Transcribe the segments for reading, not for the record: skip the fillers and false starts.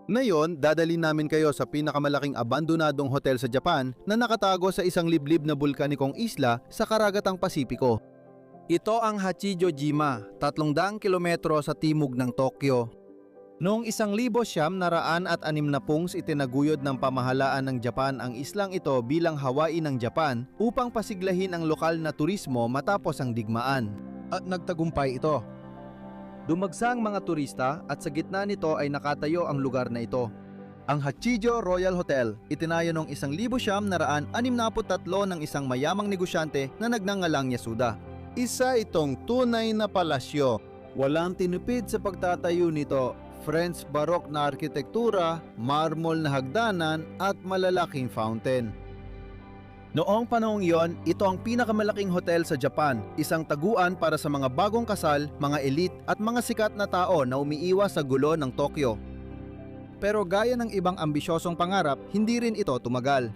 Ngayon, dadalhin namin kayo sa pinakamalaking abandonadong hotel sa Japan na nakatago sa isang liblib na bulkanikong isla sa karagatang Pasipiko. Ito ang Hachijojima, 300 kilometro sa timog ng Tokyo. Noong 1960s itinaguyod ng pamahalaan ng Japan ang islang ito bilang Hawaii ng Japan upang pasiglahin ang lokal na turismo matapos ang digmaan. At nagtagumpay ito. Dumagsa ang mga turista at sa gitna nito ay nakatayo ang lugar na ito. Ang Hachijo Royal Hotel, itinayo noong 1963 ng isang mayamang negosyante na nagngangalang Yasuda. Isa itong tunay na palasyo. Walang tinupid sa pagtatayo nito. French Baroque na arkitektura, marmol na hagdanan at malalaking fountain. Noong panahong iyon, ito ang pinakamalaking hotel sa Japan, isang taguan para sa mga bagong kasal, mga elite at mga sikat na tao na umiiwas sa gulo ng Tokyo. Pero gaya ng ibang ambisyosong pangarap, hindi rin ito tumagal.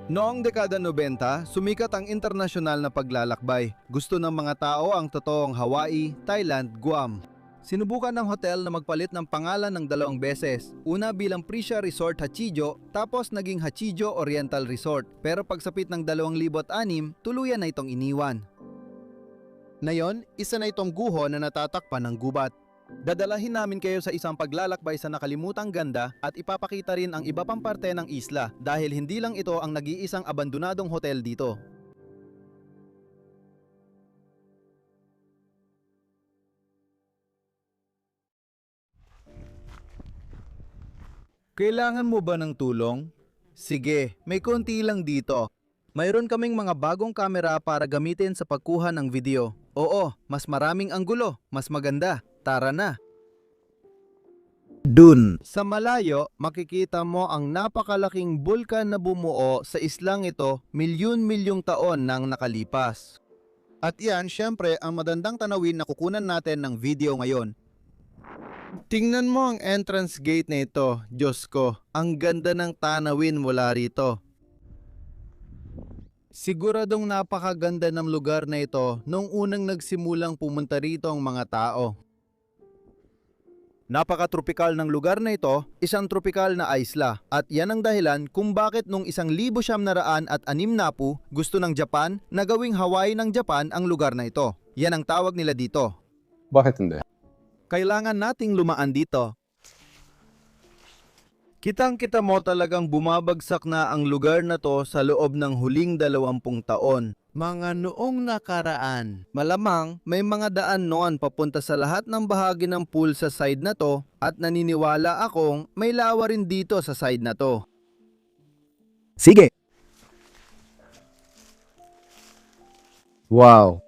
Noong dekada 90, sumikat ang internasyonal na paglalakbay. Gusto ng mga tao ang totoong Hawaii, Thailand, Guam. Sinubukan ng hotel na magpalit ng pangalan ng 2 beses. Una bilang Prisha Resort Hachijo, tapos naging Hachijo Oriental Resort. Pero pagsapit ng 2006, tuluyan na itong iniwan. Ngayon, isa na itong guho na natatakpan ng gubat. Dadalahin namin kayo sa isang paglalakbay sa nakalimutang ganda at ipapakita rin ang iba pang parte ng isla dahil hindi lang ito ang nag-iisang abandonadong hotel dito. Kailangan mo ba ng tulong? Sige, may konti lang dito. Mayroon kaming mga bagong kamera para gamitin sa pagkuha ng video. Oo, mas maraming anggulo, mas maganda. Tara na! Dun, sa malayo, makikita mo ang napakalaking bulkan na bumuo sa islang ito milyon-milyong taon nang nakalipas. At yan, syempre, ang madandang tanawin na kukunan natin ng video ngayon. Tingnan mo ang entrance gate na ito, Diyos ko. Ang ganda ng tanawin mula rito. Siguradong napakaganda ng lugar na ito nung unang nagsimulang pumunta rito ang mga tao. Napaka-tropikal ng lugar na ito, isang tropikal na isla. At yan ang dahilan kung bakit nung 1906 gusto ng Japan na gawing Hawaii ng Japan ang lugar na ito. Yan ang tawag nila dito. Bakit hindi? Kailangan nating lumaan dito. Kitang-kita mo talagang bumabagsak na ang lugar na to sa loob ng huling 20 taon. Mga noong nakaraan. Malamang may mga daan noon papunta sa lahat ng bahagi ng pool sa side na to at naniniwala akong may lawa rin dito sa side na to. Sige! Wow!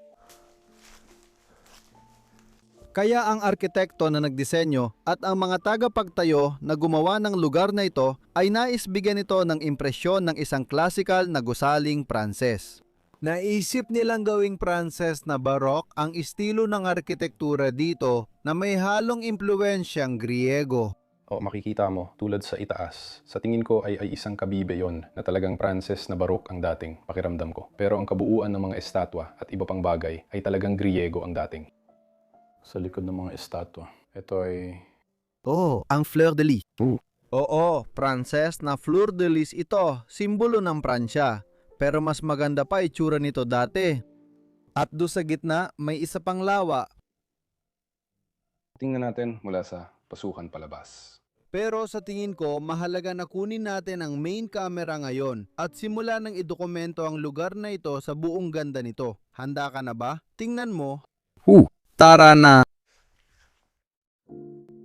Kaya ang arkitekto na nagdisenyo at ang mga tagapagtayo na gumawa ng lugar na ito ay nais bigyan ito ng impresyon ng isang classical na gusaling Pranses. Naisip nilang gawing Pranses na Baroque ang estilo ng arkitektura dito na may halong impluensyang Griego. O makikita mo, tulad sa itaas, sa tingin ko ay isang kabibe yon na talagang Pranses na Baroque ang dating, pakiramdam ko. Pero ang kabuuan ng mga estatwa at iba pang bagay ay talagang Griego ang dating. Sa likod ng mga estatwa, ito ay... Oh, ang Fleur de Lis. Oo, Pranses na Fleur de Lis ito, simbolo ng Pransya. Pero mas maganda pa itsura nito dati. At do sa gitna, may isa pang lawa. Tingnan natin mula sa pasukan palabas. Pero sa tingin ko, mahalaga na kunin natin ang main camera ngayon at simula ng idokumento ang lugar na ito sa buong ganda nito. Handa ka na ba? Tingnan mo. Tara na!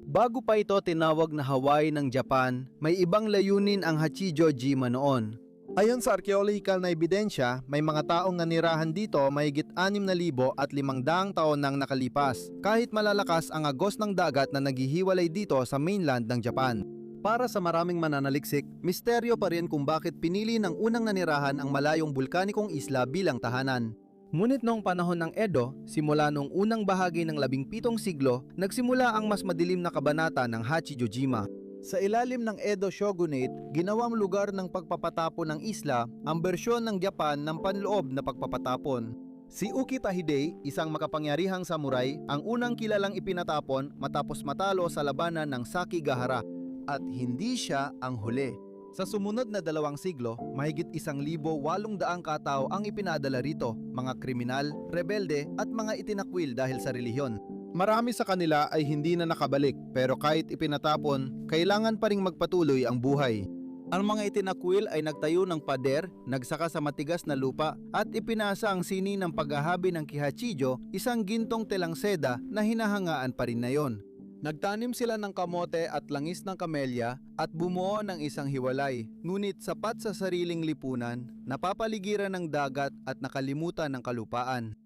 Bago pa ito tinawag na Hawaii ng Japan, may ibang layunin ang Hachijojima noon. Ayon sa archaeological na ebidensya, may mga taong nanirahan dito mahigit 6,500 taon nang nakalipas, kahit malalakas ang agos ng dagat na naghihiwalay dito sa mainland ng Japan. Para sa maraming mananaliksik, misteryo pa rin kung bakit pinili ng unang nanirahan ang malayong bulkanikong isla bilang tahanan. Ngunit noong panahon ng Edo, simula noong unang bahagi ng 17 siglo, nagsimula ang mas madilim na kabanata ng Hachijojima. Sa ilalim ng Edo Shogunate, ginawang lugar ng pagpapatapon ng isla ang bersyon ng Japan ng panloob na pagpapatapon. Si Ukita Hidei, isang makapangyarihang samurai, ang unang kilalang ipinatapon matapos matalo sa labanan ng Sakigahara. at hindi siya ang huli. Sa sumunod na 2 siglo, mahigit 1,800 katao ang ipinadala rito, mga kriminal, rebelde at mga itinakwil dahil sa relihiyon. Marami sa kanila ay hindi na nakabalik, pero kahit ipinatapon, kailangan pa ring magpatuloy ang buhay. Ang mga itinakwil ay nagtayo ng pader, nagsaka sa matigas na lupa at ipinasa ang sining ng paghahabi ng kihachijo, isang gintong telang seda na hinahangaan pa rin na yon. Nagtanim sila ng kamote at langis ng kamelya at bumuo ng isang hiwalay, ngunit sapat sa sariling lipunan, napapaligiran ng dagat at nakalimutan ng kalupaan.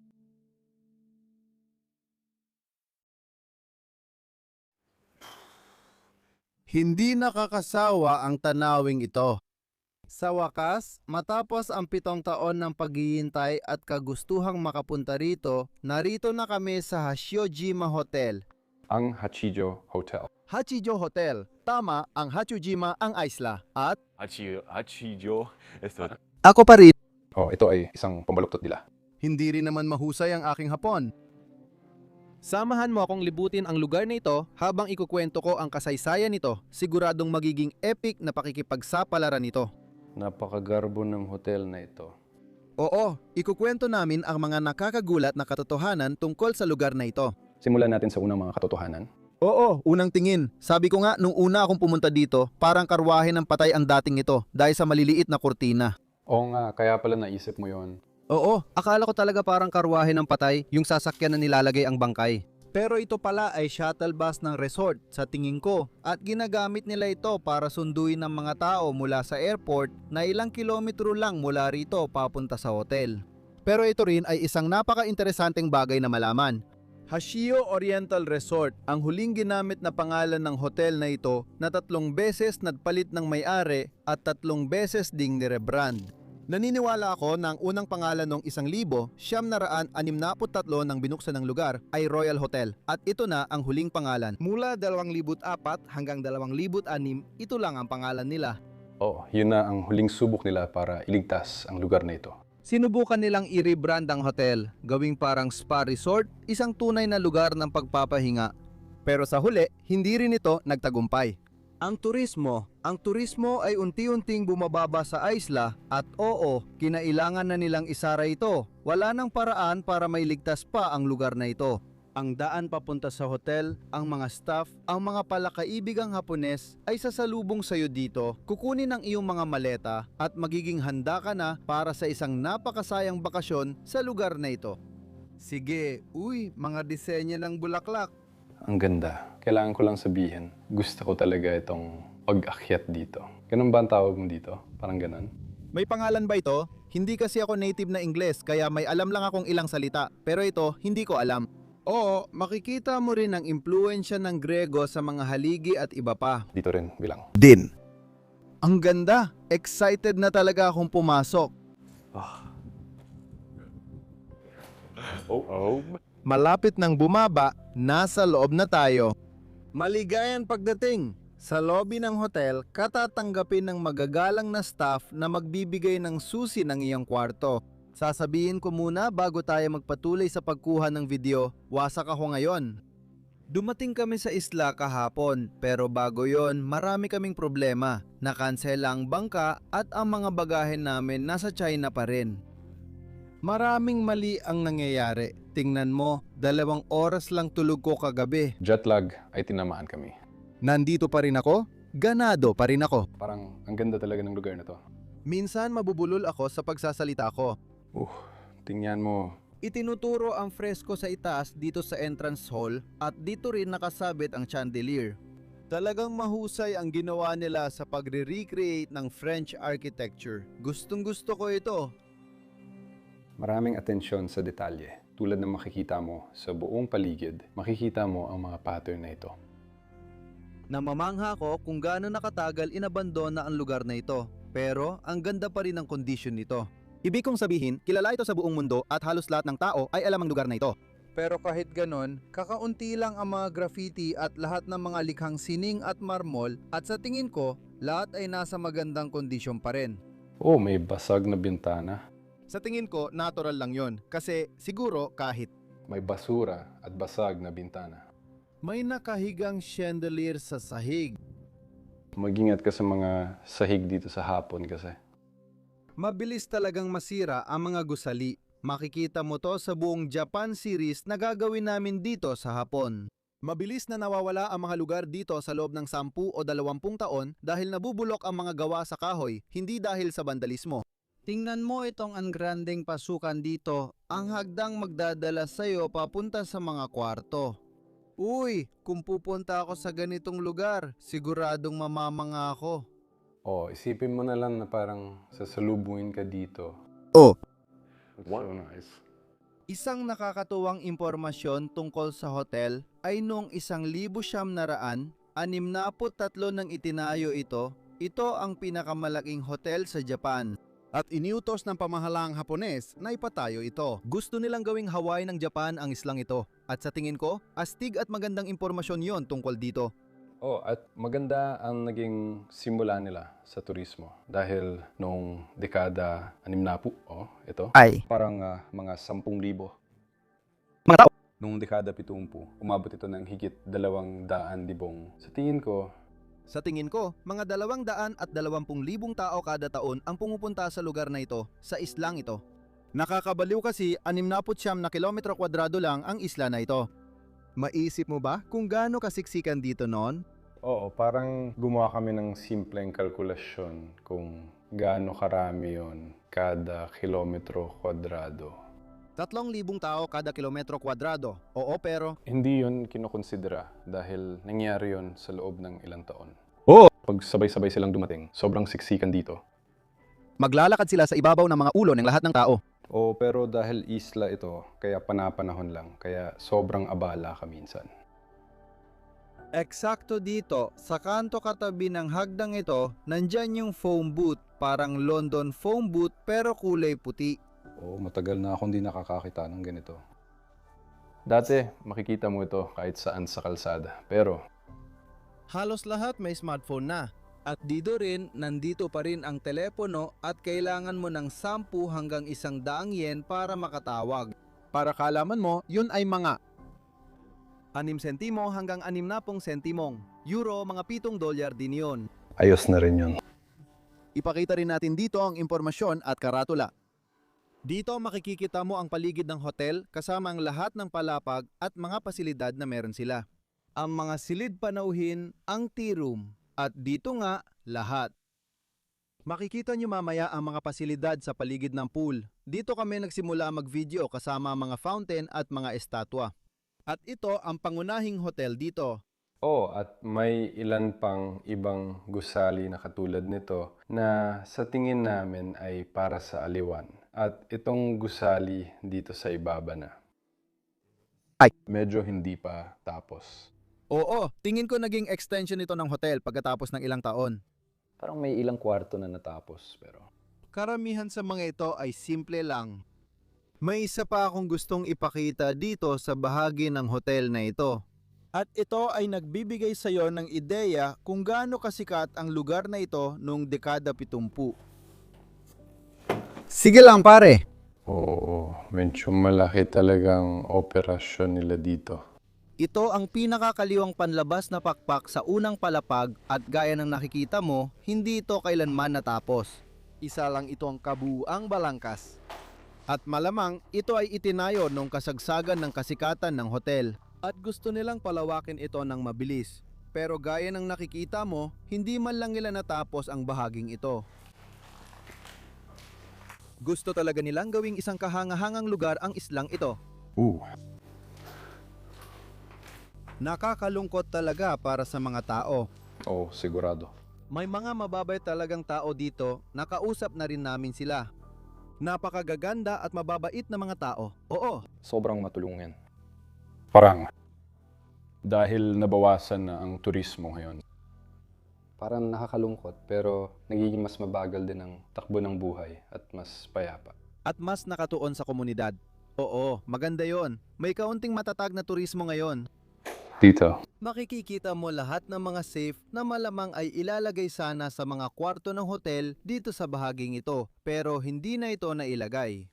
Hindi nakakasawa ang tanawing ito. Sa wakas, matapos ang 7 taon ng paghihintay at kagustuhang makapunta rito, narito na kami sa Hashiyojima Hotel. Ang Hachijo Hotel. Hachijo Hotel. Tama, ang Hachijima ang isla. At Hachijo. ako pa rin. Oh, ito ay isang pambaluktot nila. Hindi rin naman mahusay ang aking Hapon. Samahan mo akong libutin ang lugar na ito habang ikukwento ko ang kasaysayan nito. Siguradong magiging epic na pakikipagsapalaran nito. Napakagarbo ng hotel na ito. Oo, ikukwento namin ang mga nakakagulat na katotohanan tungkol sa lugar na ito. Simulan natin sa unang mga katotohanan. Oo, unang tingin. Sabi ko nga nung una akong pumunta dito, parang karwahe ng patay ang dating ito dahil sa maliliit na kurtina. Oo nga, kaya pala naisip mo yon. Oo, akala ko talaga parang karwahe ng patay yung sasakyan na nilalagay ang bangkay. Pero ito pala ay shuttle bus ng resort sa tingin ko at ginagamit nila ito para sunduin ng mga tao mula sa airport na ilang kilometro lang mula rito papunta sa hotel. Pero ito rin ay isang napaka-interesanteng bagay na malaman. Hashio Oriental Resort ang huling ginamit na pangalan ng hotel na ito na 3 beses nagpalit ng may-ari at 3 beses ding nirebrand. Naniniwala ako na ang unang pangalan ng 1,963 nang binuksan ng lugar ay Royal Hotel at ito na ang huling pangalan. Mula 2004 hanggang 2006, ito lang ang pangalan nila. Oo, yun na ang huling subok nila para iligtas ang lugar na ito. Sinubukan nilang i-rebrand ang hotel, gawing parang spa resort, isang tunay na lugar ng pagpapahinga. Pero sa huli, hindi rin ito nagtagumpay. Ang turismo ay unti-unting bumababa sa isla at oo, kinailangan na nilang isara ito. Wala nang paraan para mailigtas pa ang lugar na ito. Ang daan papunta sa hotel, ang mga staff, ang mga palakaibigang Hapones ay sasalubong sa iyo dito, kukunin ang iyong mga maleta at magiging handa ka na para sa isang napakasayang bakasyon sa lugar na ito. Sige, mga disenyo ng bulaklak. Ang ganda. Kailangan ko lang sabihin, gusto ko talaga itong pag-akyat dito. Ganun ba ang tawag mo dito? Parang ganun? May pangalan ba ito? Hindi kasi ako native na Ingles kaya may alam lang akong ilang salita, pero ito hindi ko alam. Oo, makikita mo rin ang impluensya ng Grego sa mga haligi at iba pa. Dito rin bilang. Din. Ang ganda! Excited na talaga akong pumasok. Malapit nang bumaba, nasa loob na tayo. Maligayang pagdating. Sa lobby ng hotel, katatanggapin ng magagalang na staff na magbibigay ng susi ng iyong kwarto. Sasabihin ko muna bago tayo magpatuloy sa pagkuha ng video, wasak ako ngayon. Dumating kami sa isla kahapon, pero bago yon, marami kaming problema. Nakansela ang bangka at ang mga bagahe namin nasa China pa rin. Maraming mali ang nangyayari. Tingnan mo, 2 oras lang tulog ko kagabi. Jet lag ay tinamaan kami. Nandito pa rin ako? Ganado pa rin ako. Parang ang ganda talaga ng lugar na to. Minsan mabubulol ako sa pagsasalita ko. Tingnan mo. Itinuturo ang fresko sa itaas dito sa entrance hall at dito rin nakasabit ang chandelier. Talagang mahusay ang ginawa nila sa pagre-recreate ng French architecture. Gustong gusto ko ito. Maraming atensyon sa detalye. Tulad ng makikita mo sa buong paligid, makikita mo ang mga pattern na ito. Namamangha ko kung gaano nakatagal inabandona ang lugar na ito. Pero ang ganda pa rin ng kondisyon nito. Ibig kong sabihin, kilala ito sa buong mundo at halos lahat ng tao ay alam ang lugar na ito. Pero kahit ganon, kakaunti lang ang mga graffiti at lahat ng mga likhang sining at marmol at sa tingin ko, lahat ay nasa magandang kondisyon pa rin. May basag na bintana. Sa tingin ko, natural lang yon kasi siguro kahit. May basura at basag na bintana. May nakahigang chandelier sa sahig. Mag-ingat ka sa mga sahig dito sa hapon kasi. Mabilis talagang masira ang mga gusali. Makikita mo to sa buong Japan series na gagawin namin dito sa hapon. Mabilis na nawawala ang mga lugar dito sa loob ng 10 o 20 taon dahil nabubulok ang mga gawa sa kahoy, hindi dahil sa vandalismo. Tingnan mo itong angrandeng pasukan dito, ang hagdang magdadala sa'yo papunta sa mga kwarto. Uy, kung pupunta ako sa ganitong lugar, siguradong mamamanga ako. Isipin mo na lang na parang sasalubungin ka dito. Oh, That's so nice. isang nakakatuwang impormasyon tungkol sa hotel ay noong 1963 nang itinayo ito ang pinakamalaking hotel sa Japan. At iniutos ng pamahalaang Hapones na ipatayo ito. Gusto nilang gawing Hawaii ng Japan ang islang ito. At sa tingin ko, astig at magandang impormasyon yon tungkol dito. At maganda ang naging simula nila sa turismo. Dahil noong dekada 60, ito, Ay. parang mga 10,000. Mga tao. Noong dekada 70, umabot ito ng higit 200,000. Sa tingin ko, mga 220,000 tao kada taon ang pumupunta sa lugar na ito, sa islang ito. Nakakabaliw kasi 69 na kilometro kwadrado lang ang isla na ito. Maisip mo ba kung gaano kasiksikan dito noon? parang gumawa kami ng simpleng kalkulasyon kung gaano karami yon kada kilometro kwadrado. 3,000 tao kada kilometro kwadrado. Oo, pero Hindi yon kinukonsidera dahil nangyari yon sa loob ng ilang taon. Oo. Pag sabay-sabay silang dumating, sobrang siksikan dito. maglalakad sila sa ibabaw ng mga ulo ng lahat ng tao. Pero dahil isla ito, kaya panapanahon lang, kaya sobrang abala ka minsan. Eksakto dito, sa kanto katabi ng hagdang ito, nandyan yung foam booth, parang London foam booth pero kulay puti. Matagal na akong hindi nakakakita ng ganito. Dati, makikita mo ito kahit saan sa kalsada. Pero, Halos lahat may smartphone na. At dito rin, nandito pa rin ang telepono at kailangan mo ng 10 hanggang 100 yen para makatawag. Para kaalaman mo, yun ay mga 6 sentimo hanggang 60 sentimong. Euro, mga $7 din yun. ayos na rin yun. Ipakita rin natin dito ang impormasyon at karatula. Dito makikita mo ang paligid ng hotel kasama ang lahat ng palapag at mga pasilidad na meron sila. Ang mga silid panauhin, ang tea room, at dito nga, lahat. Makikita nyo mamaya ang mga pasilidad sa paligid ng pool. Dito kami nagsimula mag-video kasama mga fountain at mga estatwa. At ito ang pangunahing hotel dito. At may ilan pang ibang gusali na katulad nito na sa tingin namin ay para sa aliwan. At itong gusali dito sa ibaba na. Medyo hindi pa tapos. Oo, tingin ko naging extension ito ng hotel pagkatapos ng ilang taon. Parang may ilang kwarto na natapos pero... Karamihan sa mga ito ay simple lang. May isa pa akong gustong ipakita dito sa bahagi ng hotel na ito. At ito ay nagbibigay sa iyo ng ideya kung gaano kasikat ang lugar na ito noong dekada 70. Sige lang pare. Medyo malaki talagang operasyon nila dito. Ito ang pinakakaliwang panlabas na pakpak sa unang palapag at gaya ng nakikita mo, hindi ito kailanman natapos. Isa lang ito ang kabuuang balangkas. At malamang ito ay itinayo noong kasagsagan ng kasikatan ng hotel. At gusto nilang palawakin ito ng mabilis. Pero gaya ng nakikita mo, hindi man lang nila natapos ang bahaging ito. Gusto talaga nilang gawing isang kahangahangang lugar ang islang ito. Nakakalungkot talaga para sa mga tao. Sigurado. May mga mababait talagang tao dito, nakausap na rin namin sila. Napakagaganda at mababait na mga tao. Oo, Sobrang matulungin. Parang dahil nabawasan na ang turismo ngayon. Parang nakakalungkot pero nagiging mas mabagal din ang takbo ng buhay at mas payapa. at mas nakatuon sa komunidad. Oo, maganda yon. May kaunting matatag na turismo ngayon. Dito. Makikikita mo lahat ng mga safe na malamang ay ilalagay sana sa mga kwarto ng hotel dito sa bahaging ito, pero hindi na ito nailagay.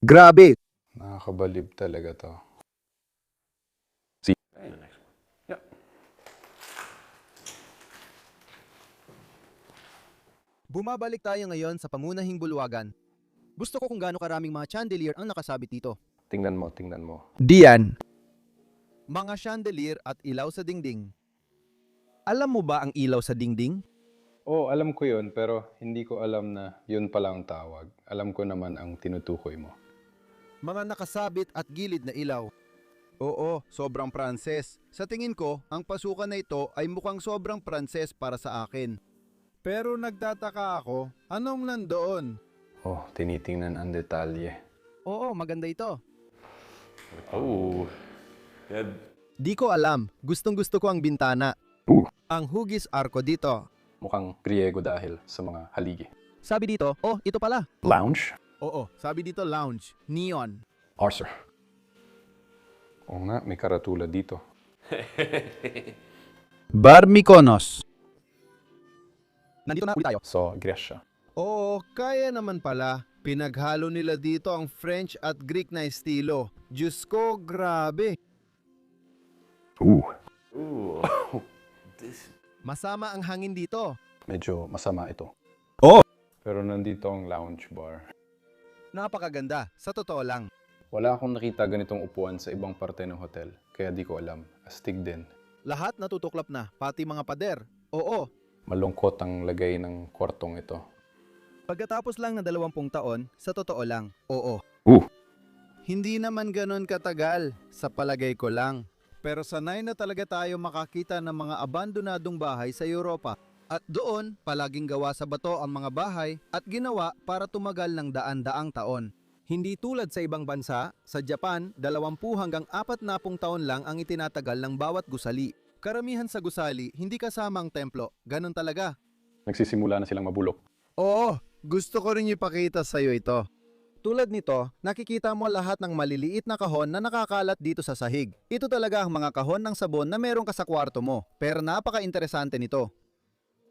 Grabe! Nakakabalib talaga to. Bumabalik tayo ngayon sa pangunahing bulwagan. Gusto ko kung gaano karaming mga chandelier ang nakasabit dito. Tingnan mo, tingnan mo. Diyan. Mga chandelier at ilaw sa dingding. Alam mo ba ang ilaw sa dingding? Oh, alam ko yun, pero hindi ko alam na yun pala ang tawag. Alam ko naman ang tinutukoy mo. Mga nakasabit at gilid na ilaw. Oo, sobrang Pranses. Sa tingin ko, ang pasukan na ito ay mukhang sobrang Pranses para sa akin. Pero nagtataka ako, anong nandoon? Oh, tinitingnan ang detalye. Oo, maganda ito. Oh. Di ko alam, gustong-gusto ko ang bintana. Ang hugis arko dito. Mukhang Griego dahil sa mga haligi. Sabi dito, oh, ito pala. Lounge? Oo, sabi dito lounge, neon. Arthur. Oo nga, may karatula dito. Bar Mykonos. Nandito na ulit tayo. So, Gresya. Oo, kaya naman pala. Pinaghalo nila dito ang French at Greek na estilo. Diyos ko, grabe. Ooh. Masama ang hangin dito. Medyo masama ito. Oh! Pero nandito ang lounge bar. Napakaganda, sa totoo lang. Wala akong nakita ganitong upuan sa ibang parte ng hotel, kaya di ko alam. Astig din. Lahat natutuklap na, pati mga pader. Oo, Malungkot ang lagay ng kwartong ito. pagkatapos lang ng 20 taon, sa totoo lang, oo. Hindi naman ganon katagal, sa palagay ko lang. Pero sanay na talaga tayo makakita ng mga abandonadong bahay sa Europa. At doon, palaging gawa sa bato ang mga bahay at ginawa para tumagal ng daan-daang taon. Hindi tulad sa ibang bansa, sa Japan, 20 hanggang 40 taon lang ang itinatagal ng bawat gusali. Karamihan sa gusali, hindi kasama ang templo. Ganon talaga. Nagsisimula na silang mabulok. Oo, gusto ko rin ipakita sa iyo ito. Tulad nito, nakikita mo lahat ng maliliit na kahon na nakakalat dito sa sahig. Ito talaga ang mga kahon ng sabon na meron ka sa kwarto mo. Pero napaka-interesante nito.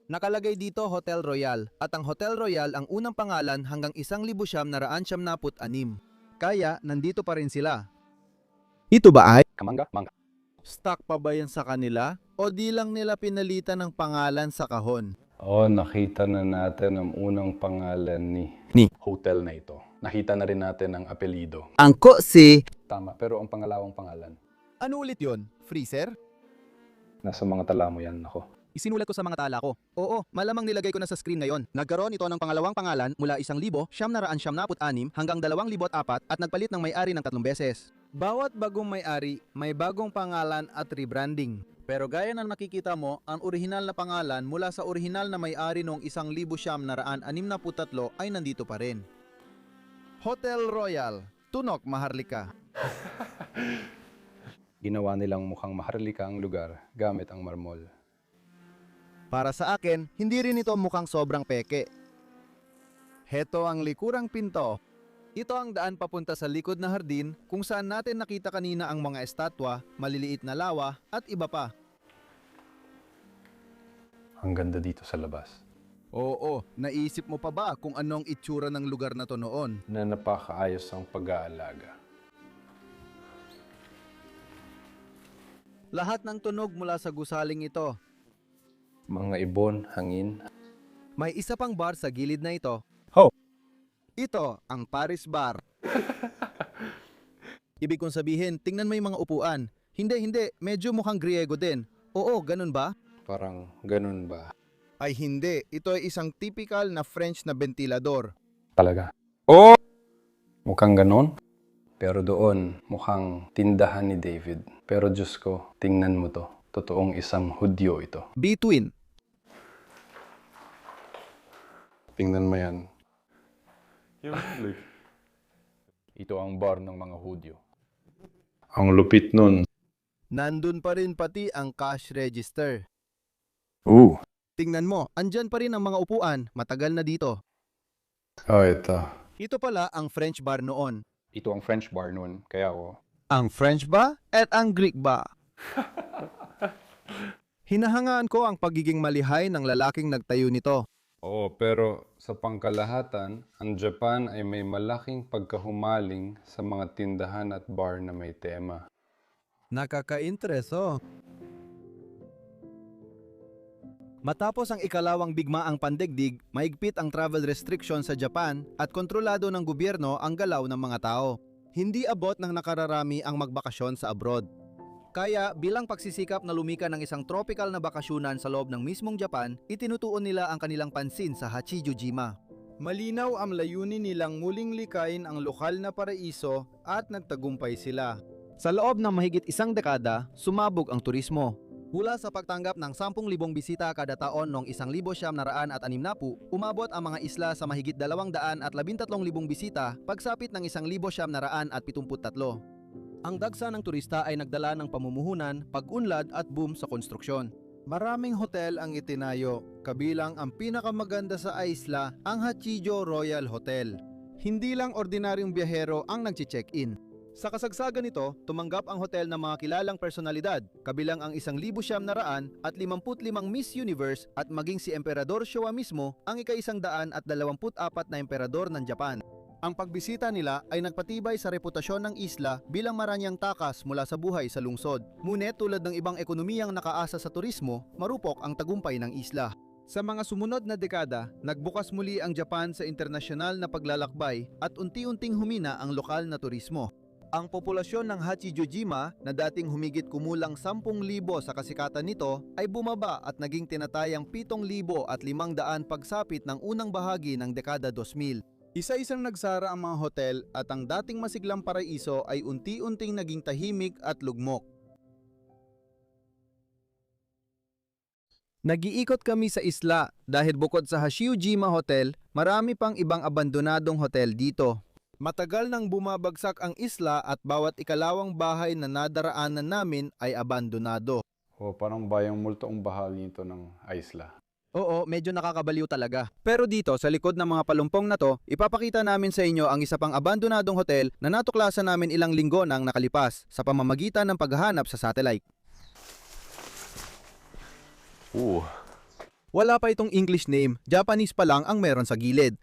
Nakalagay dito Hotel Royal at ang Hotel Royal ang unang pangalan hanggang 1976. Kaya nandito pa rin sila. Ito ba ay? Kamangga? Mangga. Stock pa ba yan sa kanila? O di lang nila pinalitan ng pangalan sa kahon? Oh, nakita na natin ang unang pangalan Ni? hotel na ito. Nakita na rin natin ang apelido. Angko si... Tama, pero ang pangalawang pangalan. Ano ulit yon? Freezer? Nasa mga tala mo yan, ako. Isinulat ko sa mga tala ko. Oo, malamang nilagay ko na sa screen ngayon. Nagkaroon ito ng pangalawang pangalan mula 1,976 hanggang 2004 at nagpalit ng may-ari ng 3 beses. Bawat bagong may-ari, may bagong pangalan at rebranding. Pero gaya ng nakikita mo, ang orihinal na pangalan mula sa orihinal na may-ari noong 1963 ay nandito pa rin. Hotel Royal, Tunok, Maharlika. Ginawa nilang mukhang maharlika ang lugar gamit ang marmol. Para sa akin, hindi rin ito mukhang sobrang peke. Heto ang likurang pinto. Ito ang daan papunta sa likod na hardin kung saan natin nakita kanina ang mga estatwa, maliliit na lawa at iba pa. Ang ganda dito sa labas. Oo, naisip mo pa ba kung anong itsura ng lugar na to noon? Na napakaayos ang pag-aalaga. Lahat ng tunog mula sa gusaling ito. Mga ibon, hangin. May isa pang bar sa gilid na ito. Ho! Ito, ang Paris Bar. Ibig kong sabihin, tingnan mo yung mga upuan. Hindi, medyo mukhang Griego din. Oo, ganun ba? Parang ganun ba? Ay hindi, ito ay isang typical na French na ventilador. Talaga? Oh! Mukhang ganon. Pero doon, mukhang tindahan ni David. Pero Diyos ko, tingnan mo to. Totoong isang Hudyo ito. Between. Tingnan mo yan. Ito ang bar ng mga Hudyo. Ang lupit nun. Nandun pa rin pati ang cash register. Tingnan mo, andyan pa rin ang mga upuan, matagal na dito. Oh, ito. Ito pala ang French bar noon. Ito ang French bar nun. Kaya ako, Ang French ba at ang Greek ba? Hinahangaan ko ang pagiging malihay ng lalaking nagtayo nito. oo, pero sa pangkalahatan, ang Japan ay may malaking pagkahumaling sa mga tindahan at bar na may tema. Nakaka-intereso. Matapos ang ikalawang bigmaang pandigdig, maigpit ang travel restriction sa Japan at kontrolado ng gobyerno ang galaw ng mga tao. Hindi abot ng nakararami ang magbakasyon sa abroad. Kaya bilang pagsisikap na lumika ng isang tropical na bakasyonan sa loob ng mismong Japan, itinutuon nila ang kanilang pansin sa Hachijojima. Malinaw ang layunin nilang muling likayin ang lokal na paraiso at nagtagumpay sila. Sa loob ng mahigit isang dekada, sumabog ang turismo. Mula sa pagtanggap ng 10,000 bisita kada taon noong 1960, umabot ang mga isla sa mahigit 213,000 bisita pagsapit ng 1973. Ang dagsa ng turista ay nagdala ng pamumuhunan, pag-unlad at boom sa konstruksyon. Maraming hotel ang itinayo, kabilang ang pinakamaganda sa isla, ang Hachijo Royal Hotel. Hindi lang ordinaryong biyahero ang nagche-check-in. Sa kasagsagan nito, tumanggap ang hotel ng mga kilalang personalidad, kabilang ang 1,900 at 55 Miss Universe at maging si Emperador Showa mismo ang ika-124 na emperador ng Japan. Ang pagbisita nila ay nagpatibay sa reputasyon ng isla bilang maranyang takas mula sa buhay sa lungsod. Ngunit tulad ng ibang ekonomiyang nakaasa sa turismo, marupok ang tagumpay ng isla. Sa mga sumunod na dekada, nagbukas muli ang Japan sa internasyonal na paglalakbay at unti-unting humina ang lokal na turismo. Ang populasyon ng Hachijojima na dating humigit kumulang 10,000 sa kasikatan nito ay bumaba at naging tinatayang 7,500 pagsapit ng unang bahagi ng dekada 2000. Isa-isang nagsara ang mga hotel at ang dating masiglang paraiso ay unti-unting naging tahimik at lugmok. Nag-iikot kami sa isla dahil bukod sa Hachijojima Hotel, marami pang ibang abandonadong hotel dito. Matagal nang bumabagsak ang isla at bawat ikalawang bahay na nadaraanan namin ay abandonado. Parang bayang multaong bahagi nito ng isla. Oo, medyo nakakabaliw talaga. Pero dito, sa likod ng mga palumpong na to, ipapakita namin sa inyo ang isa pang abandonadong hotel na natuklasan namin ilang linggo nang nakalipas sa pamamagitan ng paghahanap sa satellite. Wala pa itong English name, Japanese pa lang ang meron sa gilid.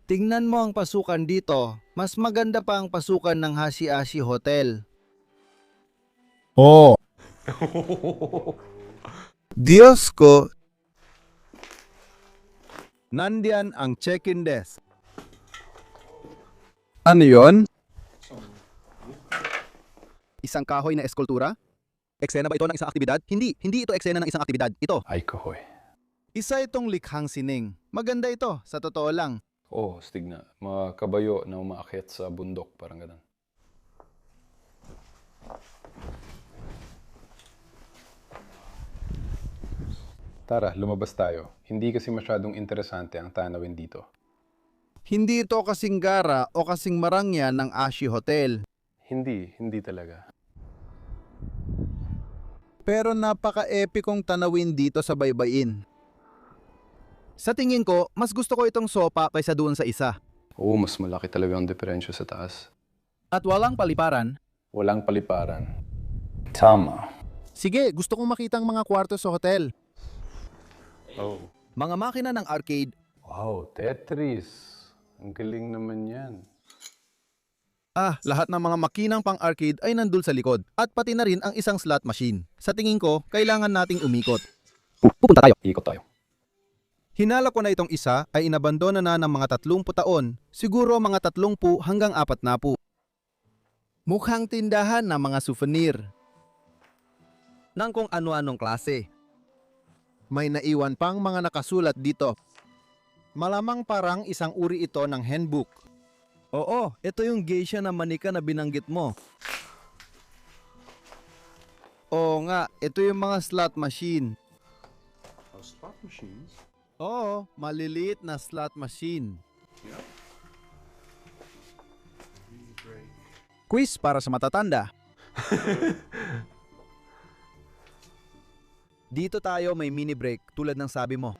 Tingnan mo ang pasukan dito. Mas maganda pa ang pasukan ng Hashi-Ashi Hotel. Oh! Diyos ko! Nandiyan ang check-in desk. Ano yon? Isang kahoy na eskultura? Eksena ba ito ng isang aktibidad? Hindi ito eksena ng isang aktibidad. Ito. Ay, kahoy. Isa itong likhang sining. Maganda ito, sa totoo lang. Stig na. Mga kabayo na umaakyat sa bundok, parang ganun. Tara, lumabas tayo. Hindi kasi masyadong interesante ang tanawin dito. Hindi ito kasing gara o kasing marangya ng Ashi Hotel. Hindi talaga. Pero napaka-epikong tanawin dito sa baybayin. Sa tingin ko, mas gusto ko itong sopa kaysa doon sa isa. Mas malaki talaga ang diferensya sa taas. At walang paliparan. Walang paliparan. Tama. Sige, gusto kong makita ang mga kwarto sa hotel. Mga makina ng arcade. Wow, Tetris. Ang galing naman yan. Lahat ng mga makinang pang-arcade ay nandul sa likod. At pati na rin ang isang slot machine. Sa tingin ko, kailangan nating umikot. Pupunta tayo. Ikot tayo. Hinala ko na itong isa ay inabandona na ng mga 30 taon, siguro mga 30 hanggang 40. Mukhang tindahan ng mga souvenir. Nang kung ano-anong klase. May naiwan pang mga nakasulat dito. Malamang parang isang uri ito ng handbook. Oo, ito yung geisha na manika na binanggit mo. Oo nga, ito yung mga slot machine. Slot machines? Oo, maliliit na slot machine. Quiz para sa matatanda. Dito tayo may mini break tulad ng sabi mo.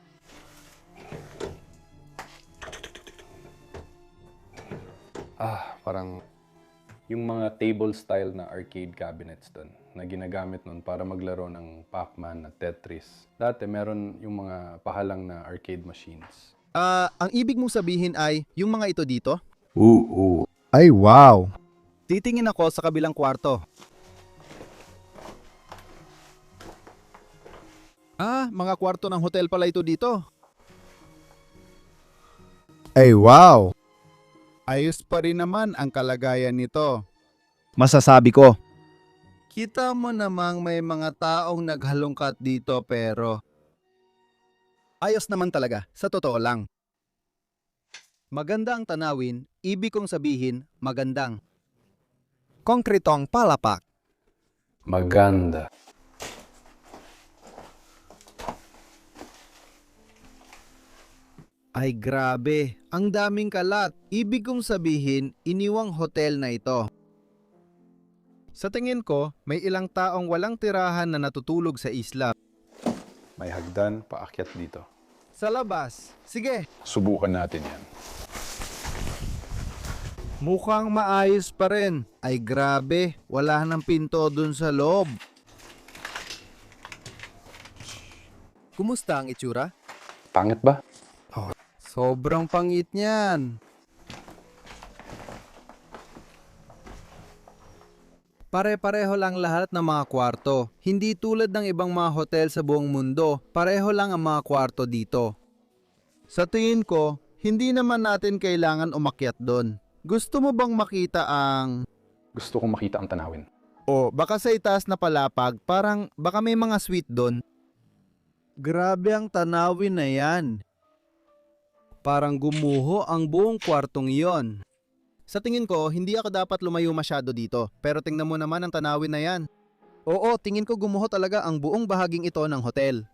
Parang yung mga table style na arcade cabinets doon na ginagamit noon para maglaro ng Pac-Man at Tetris. Dati meron yung mga pahalang na arcade machines. Ang ibig mong sabihin ay yung mga ito dito? Ay, wow! Titingin ako sa kabilang kwarto. Mga kwarto ng hotel pala ito dito. Ay wow! Ayos pa rin naman ang kalagayan nito. Masasabi ko. Kita mo namang may mga taong naghalongkat dito pero ayos naman talaga, sa totoo lang. Maganda ang tanawin, ibig kong sabihin magandang. Konkretong palapak. Maganda. Ay grabe, ang daming kalat. Ibig kong sabihin, iniwang hotel na ito. Sa tingin ko, may ilang taong walang tirahan na natutulog sa isla. May hagdan paakyat dito. Sa labas, sige. Subukan natin yan. Mukhang maayos pa rin. Ay grabe, wala nang pinto dun sa loob. Kumusta ang itsura? Pangit ba? Sobrang pangit niyan. Pare-pareho lang lahat ng mga kwarto. Hindi tulad ng ibang mga hotel sa buong mundo. Pareho lang ang mga kwarto dito. Sa tingin ko, hindi naman natin kailangan umakyat doon. Gusto mo bang makita ang... Gusto kong makita ang tanawin. O baka sa itaas na palapag, parang baka may mga suite doon. Grabe ang tanawin na yan. Parang gumuho ang buong kwartong iyon. Sa tingin ko, hindi ako dapat lumayo masyado dito. Pero tingnan mo naman ang tanawin na yan. Oo, tingin ko gumuho talaga ang buong bahaging ito ng hotel.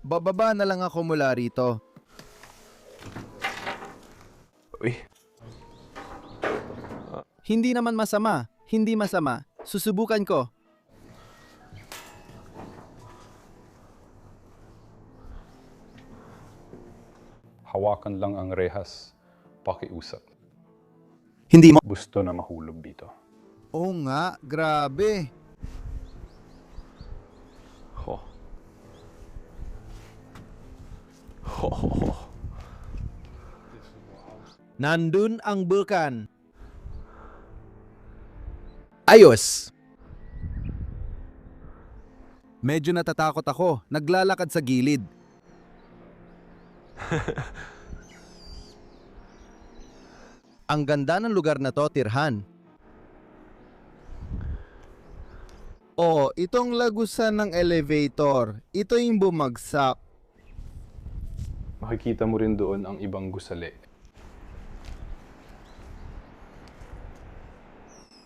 Bababa na lang ako mula rito. Uy, Hindi naman masama. Hindi masama. Susubukan ko. hawakan lang ang rehas. Pakiusap. Hindi mo. Gusto na mahulog dito. Oo nga, grabe. Ho. Ho, ho, ho. Nandun ang bulkan. Ayos! Medyo natatakot ako. Naglalakad sa gilid. Ang ganda ng lugar na to, Tirhan. Oh, itong lagusan ng elevator. Ito yung bumagsak. Makikita mo rin doon ang ibang gusali.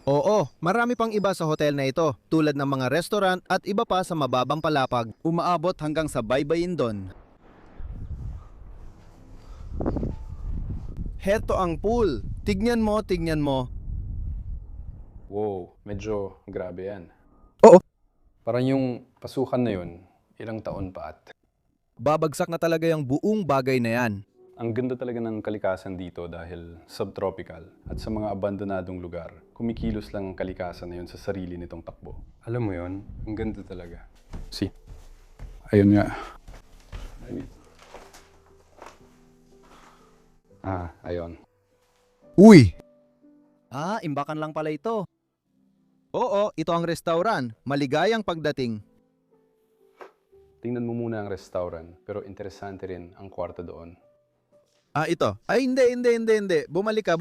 Oo, marami pang iba sa hotel na ito, tulad ng mga restaurant at iba pa sa mababang palapag, umaabot hanggang sa baybayin doon. Heto ang pool. Tignan mo, tignan mo. Wow, medyo grabe yan. Oo. Parang yung pasukan na yun, ilang taon pa at. Babagsak na talaga yung buong bagay na yan. Ang ganda talaga ng kalikasan dito dahil subtropical at sa mga abandonadong lugar, kumikilos lang ang kalikasan na yun sa sarili nitong takbo. Alam mo yun, ang ganda talaga. See? Ayun nga. Ayun. Uy! Imbakan lang pala ito. Oo, ito ang restaurant. Maligayang pagdating. Tingnan mo muna ang restaurant, pero interesante rin ang kwarto doon. Ito. Hindi. Bumalik ka.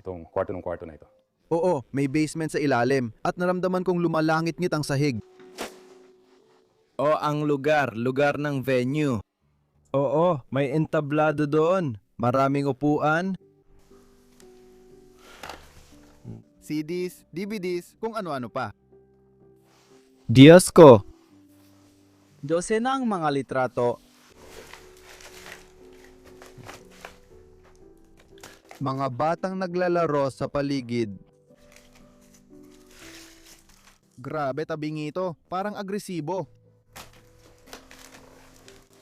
Itong kwarto na ito. Oo, may basement sa ilalim at naramdaman kong lumalangit-ngit ang sahig. Ang lugar ng venue. Oo, may entablado doon. Maraming upuan. CDs, DVDs, kung ano-ano pa. Diyos ko! Dosena ang mga litrato. Mga batang naglalaro sa paligid. Grabe, tabingi ito. Parang agresibo.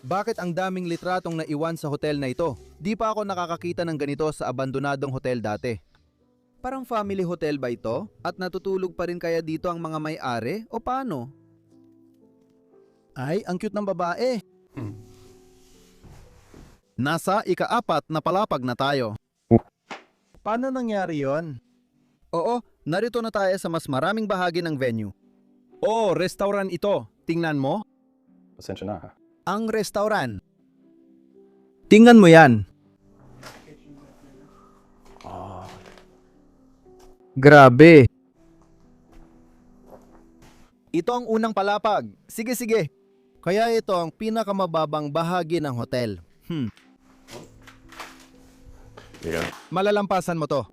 Bakit ang daming litratong naiwan sa hotel na ito? Di pa ako nakakakita ng ganito sa abandonadong hotel dati. Parang family hotel ba ito? At natutulog pa rin kaya dito ang mga may-ari? O paano? Ay, ang cute ng babae. Nasa ika-4 na palapag na tayo. Paano nangyari yon? Oo, narito na tayo sa mas maraming bahagi ng venue. Oo, restaurant ito. Tingnan mo. Pasensya na ha. Ang restaurant. Tingnan mo yan. Grabe. Ito ang unang palapag. Sige, sige. Kaya ito ang pinakamababang bahagi ng hotel. Malalampasan mo to.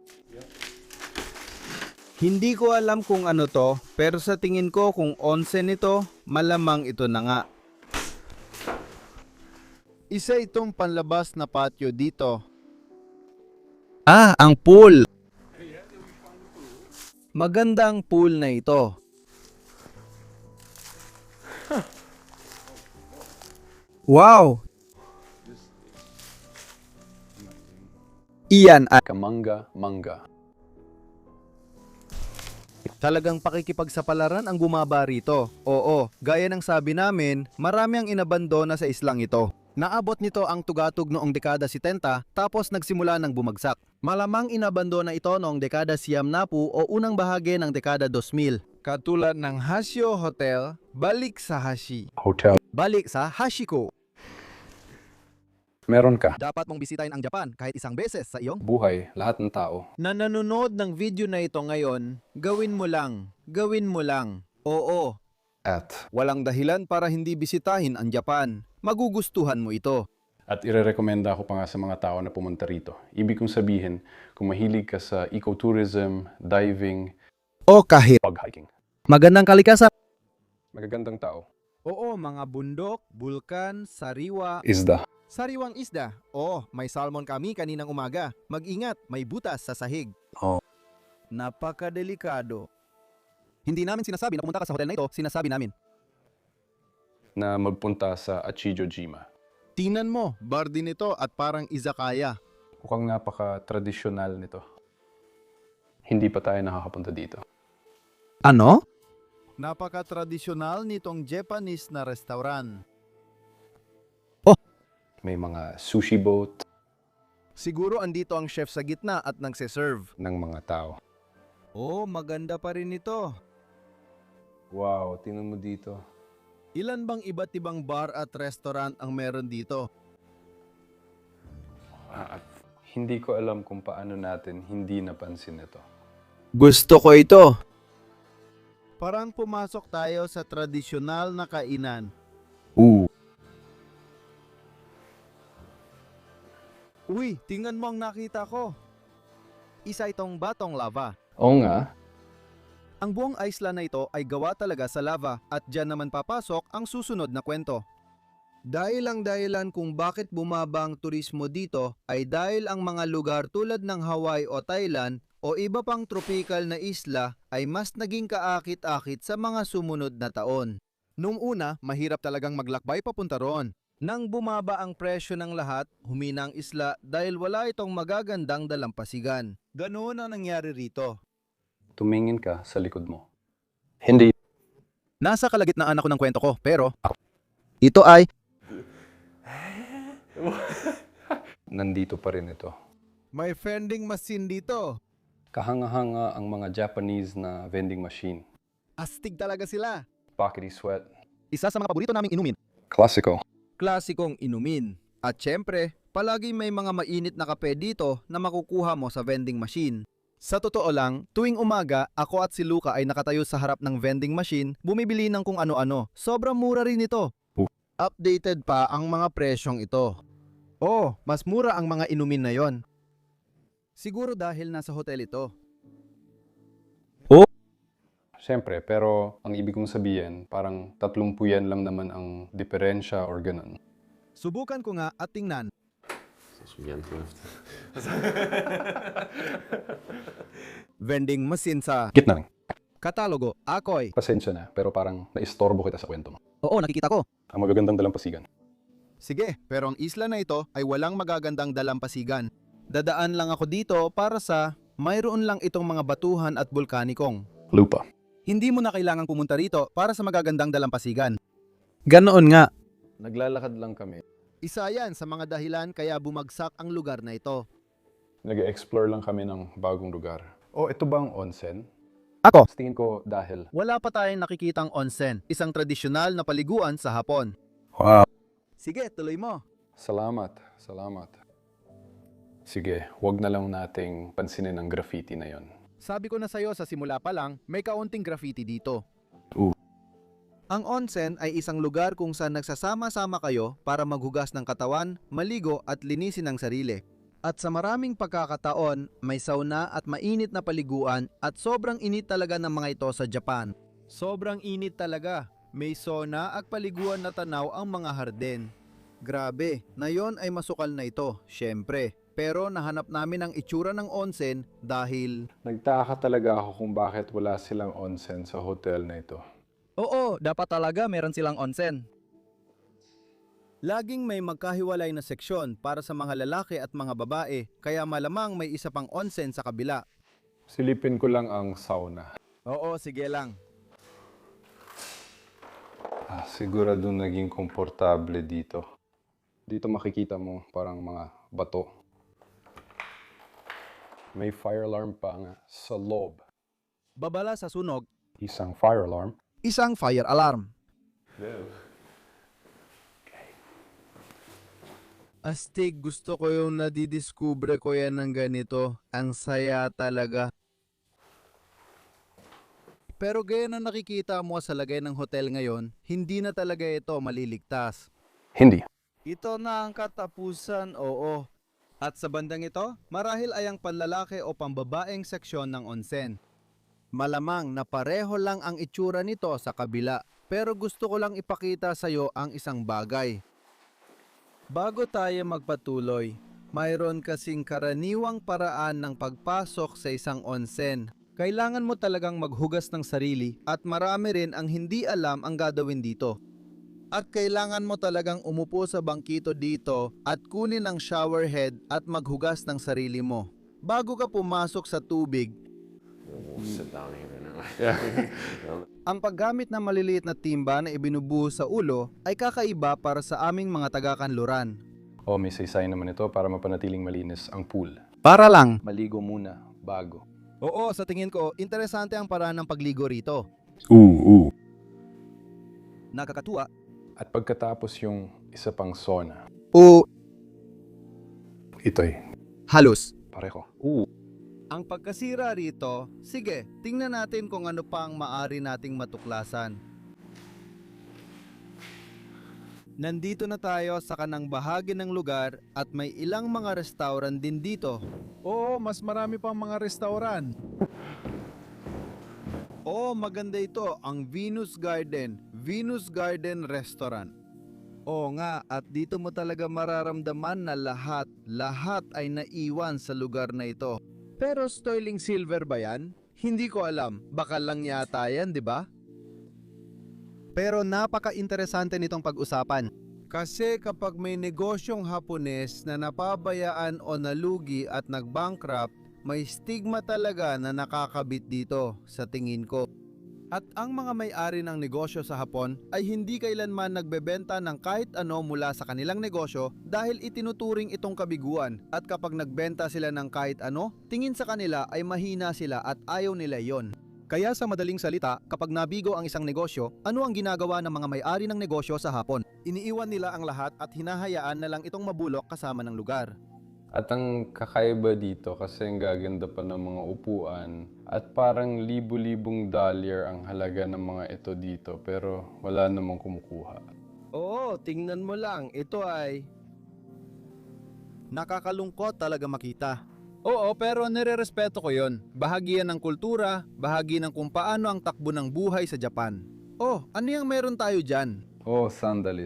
Hindi ko alam kung ano to, pero sa tingin ko kung onsen ito, malamang ito na nga. Isa itong panlabas na patio dito. Ah, ang pool. Maganda ang pool na ito. Wow! Iyan ay Kamangga-mangga. talagang pakikipagsapalaran ang bumaba rito. Oo, gaya ng sabi namin, marami ang inabandona sa islang ito. Naabot nito ang tugatog noong dekada 70 tapos nagsimula ng bumagsak. Malamang inabandona ito noong dekada 90 o unang bahagi ng dekada 2000. Katulad ng Hashio Hotel, balik sa Hashi. Hotel. Balik sa Hashiko. Meron ka. Dapat mong bisitahin ang Japan kahit isang beses sa iyong Buhay, lahat ng tao. na nanonood ng video na ito ngayon, gawin mo lang. Gawin mo lang. Oo, At walang dahilan para hindi bisitahin ang Japan. Magugustuhan mo ito. At irerekomenda ko pa nga sa mga tao na pumunta rito. Ibig kong sabihin, kung mahilig ka sa ecotourism, diving, O kahit pag-hiking. magandang kalikasan. Magagandang tao. Oo, mga bundok, bulkan, sariwa. Isda. Sariwang isda. Oo, may salmon kami kaninang umaga. Mag-ingat, may butas sa sahig. Oh. Napakadelikado. Hindi namin sinasabi na pumunta ka sa hotel na ito, sinasabi namin. Na magpunta sa Achijojima. Tingnan mo, bar din ito at parang izakaya. Mukhang napaka-tradisyonal nito. Hindi pa tayo nakakapunta dito. Ano? Napaka-tradisyonal nitong Japanese na restaurant. May mga sushi boat Siguro andito ang chef sa gitna at nagse-serve. ng mga tao. Oh, maganda pa rin ito. Wow, tingnan mo dito. Ilan bang iba't ibang bar at restaurant ang meron dito? At hindi ko alam kung paano natin hindi napansin ito. Gusto ko ito. Parang pumasok tayo sa tradisyonal na kainan. Uy, tingnan mo ang nakita ko. Isa itong batong lava. Oo nga. Ang buong isla na ito ay gawa talaga sa lava at dyan naman papasok ang susunod na kwento. Dahil ang dahilan kung bakit bumaba ang turismo dito ay dahil ang mga lugar tulad ng Hawaii o Thailand o iba pang tropical na isla ay mas naging kaakit-akit sa mga sumunod na taon. Noong una, mahirap talagang maglakbay papunta roon. Nang bumaba ang presyo ng lahat, humina ang isla dahil wala itong magagandang dalampasigan. Ganoon ang nangyari rito. Tumingin ka sa likod mo. Hindi. Nasa kalagitnaan ako ng kwento ko, pero ito ay Nandito pa rin ito. may vending machine dito. Kahanga-hanga ang mga Japanese na vending machine. Astig talaga sila. Pockety sweat. Isa sa mga paborito naming inumin. Classical. Klasikong inumin. At syempre, palagi may mga mainit na kape dito na makukuha mo sa vending machine. Sa totoo lang, tuwing umaga, ako at si Luca ay nakatayo sa harap ng vending machine, bumibili ng kung ano-ano. Sobrang mura rin ito. Updated pa ang mga presyong ito. Oh, mas mura ang mga inumin na yon. Siguro dahil nasa hotel ito. Siyempre, pero ang ibig kong sabihin, parang 30 yan lang naman ang diferensya or ganun. Subukan ko nga at tingnan. Vending machine sa Gitna lang. katalogo, ako'y. Pasensya na, pero parang naistorbo kita sa kwento mo. Oo, nakikita ko. Ang magagandang dalampasigan. Sige, pero ang isla na ito ay walang magagandang dalampasigan. Dadaan lang ako dito para sa mayroon lang itong mga batuhan at bulkanikong. Lupa. Hindi mo na kailangang pumunta rito para sa magagandang dalampasigan. Ganoon nga. Naglalakad lang kami. Isa yan sa mga dahilan kaya bumagsak ang lugar na ito. Nag-explore lang kami ng bagong lugar. Oh, ito ba ang onsen? Ako? Sa tingin ko dahil Wala pa tayong nakikitang onsen, isang tradisyonal na paliguan sa Hapon. Wow. Sige, tuloy mo. Salamat. Sige, wag na lang nating pansinin ang graffiti na yon. Sabi ko na sa'yo sa simula pa lang, may kaunting graffiti dito. Oo. Ang onsen ay isang lugar kung saan nagsasama-sama kayo para maghugas ng katawan, maligo at linisin ang sarili. At sa maraming pagkakataon, may sauna at mainit na paliguan at sobrang init talaga ng mga ito sa Japan. Sobrang init talaga. May sauna at paliguan na tanaw ang mga harden. Grabe, na yon ay masukal na ito, syempre. Pero nahanap namin ang itsura ng onsen dahil... Nagtaka talaga ako kung bakit wala silang onsen sa hotel na ito. Oo, dapat talaga meron silang onsen. Laging may magkahiwalay na seksyon para sa mga lalaki at mga babae, kaya malamang may isa pang onsen sa kabila. Silipin ko lang ang sauna. Oo, sige lang. Sigurado naging komportable dito. Dito makikita mo parang mga bato. May fire alarm pa nga sa loob. Babala sa sunog, Isang fire alarm. isang fire alarm. Astig, gusto ko yung nadidiskubre ko yan ng ganito. Ang saya talaga. Pero gaya na nakikita mo sa lagay ng hotel ngayon, hindi na talaga ito maliligtas. Hindi. Ito na ang katapusan, oo. At sa bandang ito, marahil ay ang panlalaki o pambabaeng seksyon ng onsen. Malamang na pareho lang ang itsura nito sa kabila, pero gusto ko lang ipakita sa iyo ang isang bagay. Bago tayo magpatuloy, mayroon kasing karaniwang paraan ng pagpasok sa isang onsen. Kailangan mo talagang maghugas ng sarili at marami rin ang hindi alam ang gagawin dito. At kailangan mo talagang umupo sa bangkito dito at kunin ang shower head at maghugas ng sarili mo. Bago ka pumasok sa tubig, ang paggamit ng maliliit na timba na ibinubuhos sa ulo ay kakaiba para sa aming mga taga-kanluran. May saysay naman ito para mapanatiling malinis ang pool. Para lang. Maligo muna, bago. Oo, sa tingin ko, interesante ang paraan ng pagligo rito. Nakakatuwa. At pagkatapos yung isa pang sauna. O Ito'y halos. pareho. Ang pagkasira rito, sige, tingnan natin kung ano pa ang maaari nating matuklasan. Nandito na tayo sa kanang bahagi ng lugar at may ilang mga restaurant din dito. Oo, mas marami pang mga restaurant. Oo, maganda ito, ang Venus Garden Restaurant. Oo nga, at dito mo talaga mararamdaman na lahat ay naiwan sa lugar na ito. Pero sterling silver ba yan? Hindi ko alam, baka lang yata yan, di ba? Pero napaka-interesante nitong pag-usapan. Kasi kapag may negosyong Hapones na napabayaan o nalugi at nag-bankrupt, may stigma talaga na nakakabit dito sa tingin ko. At ang mga may-ari ng negosyo sa Hapon ay hindi kailanman nagbebenta ng kahit ano mula sa kanilang negosyo dahil itinuturing itong kabiguan, at kapag nagbenta sila ng kahit ano, tingin sa kanila ay mahina sila at ayaw nila yon. Kaya sa madaling salita, kapag nabigo ang isang negosyo, ano ang ginagawa ng mga may-ari ng negosyo sa Hapon? Iniiwan nila ang lahat at hinahayaan na lang itong mabulok kasama ng lugar. At ang kakaiba dito kasi ang gaganda pa ng mga upuan at parang libu-libong dolyar ang halaga ng mga ito dito pero wala namang kumukuha. Oo, tingnan mo lang, ito ay nakakalungkot talaga makita. Oo, pero nirerespeto ko yon. Bahagi yan ng kultura, bahagi ng kung paano ang takbo ng buhay sa Japan. Oh, ano yung meron tayo dyan? Sandali.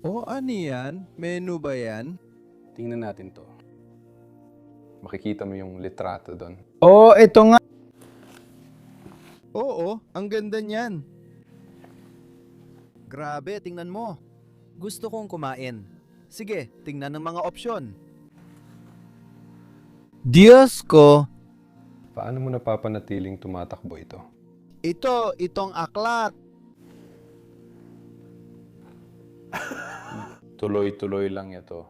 Ano yan? Menu ba yan? Tingnan natin to. Makikita mo yung litrato doon. Ito nga. Oo, ang ganda niyan. Grabe, tingnan mo. Gusto kong kumain. Sige, tingnan ng mga opsyon. Diyos ko! Paano mo napapanatiling tumatakbo ito? Itong aklat. Tuloy-tuloy lang ito.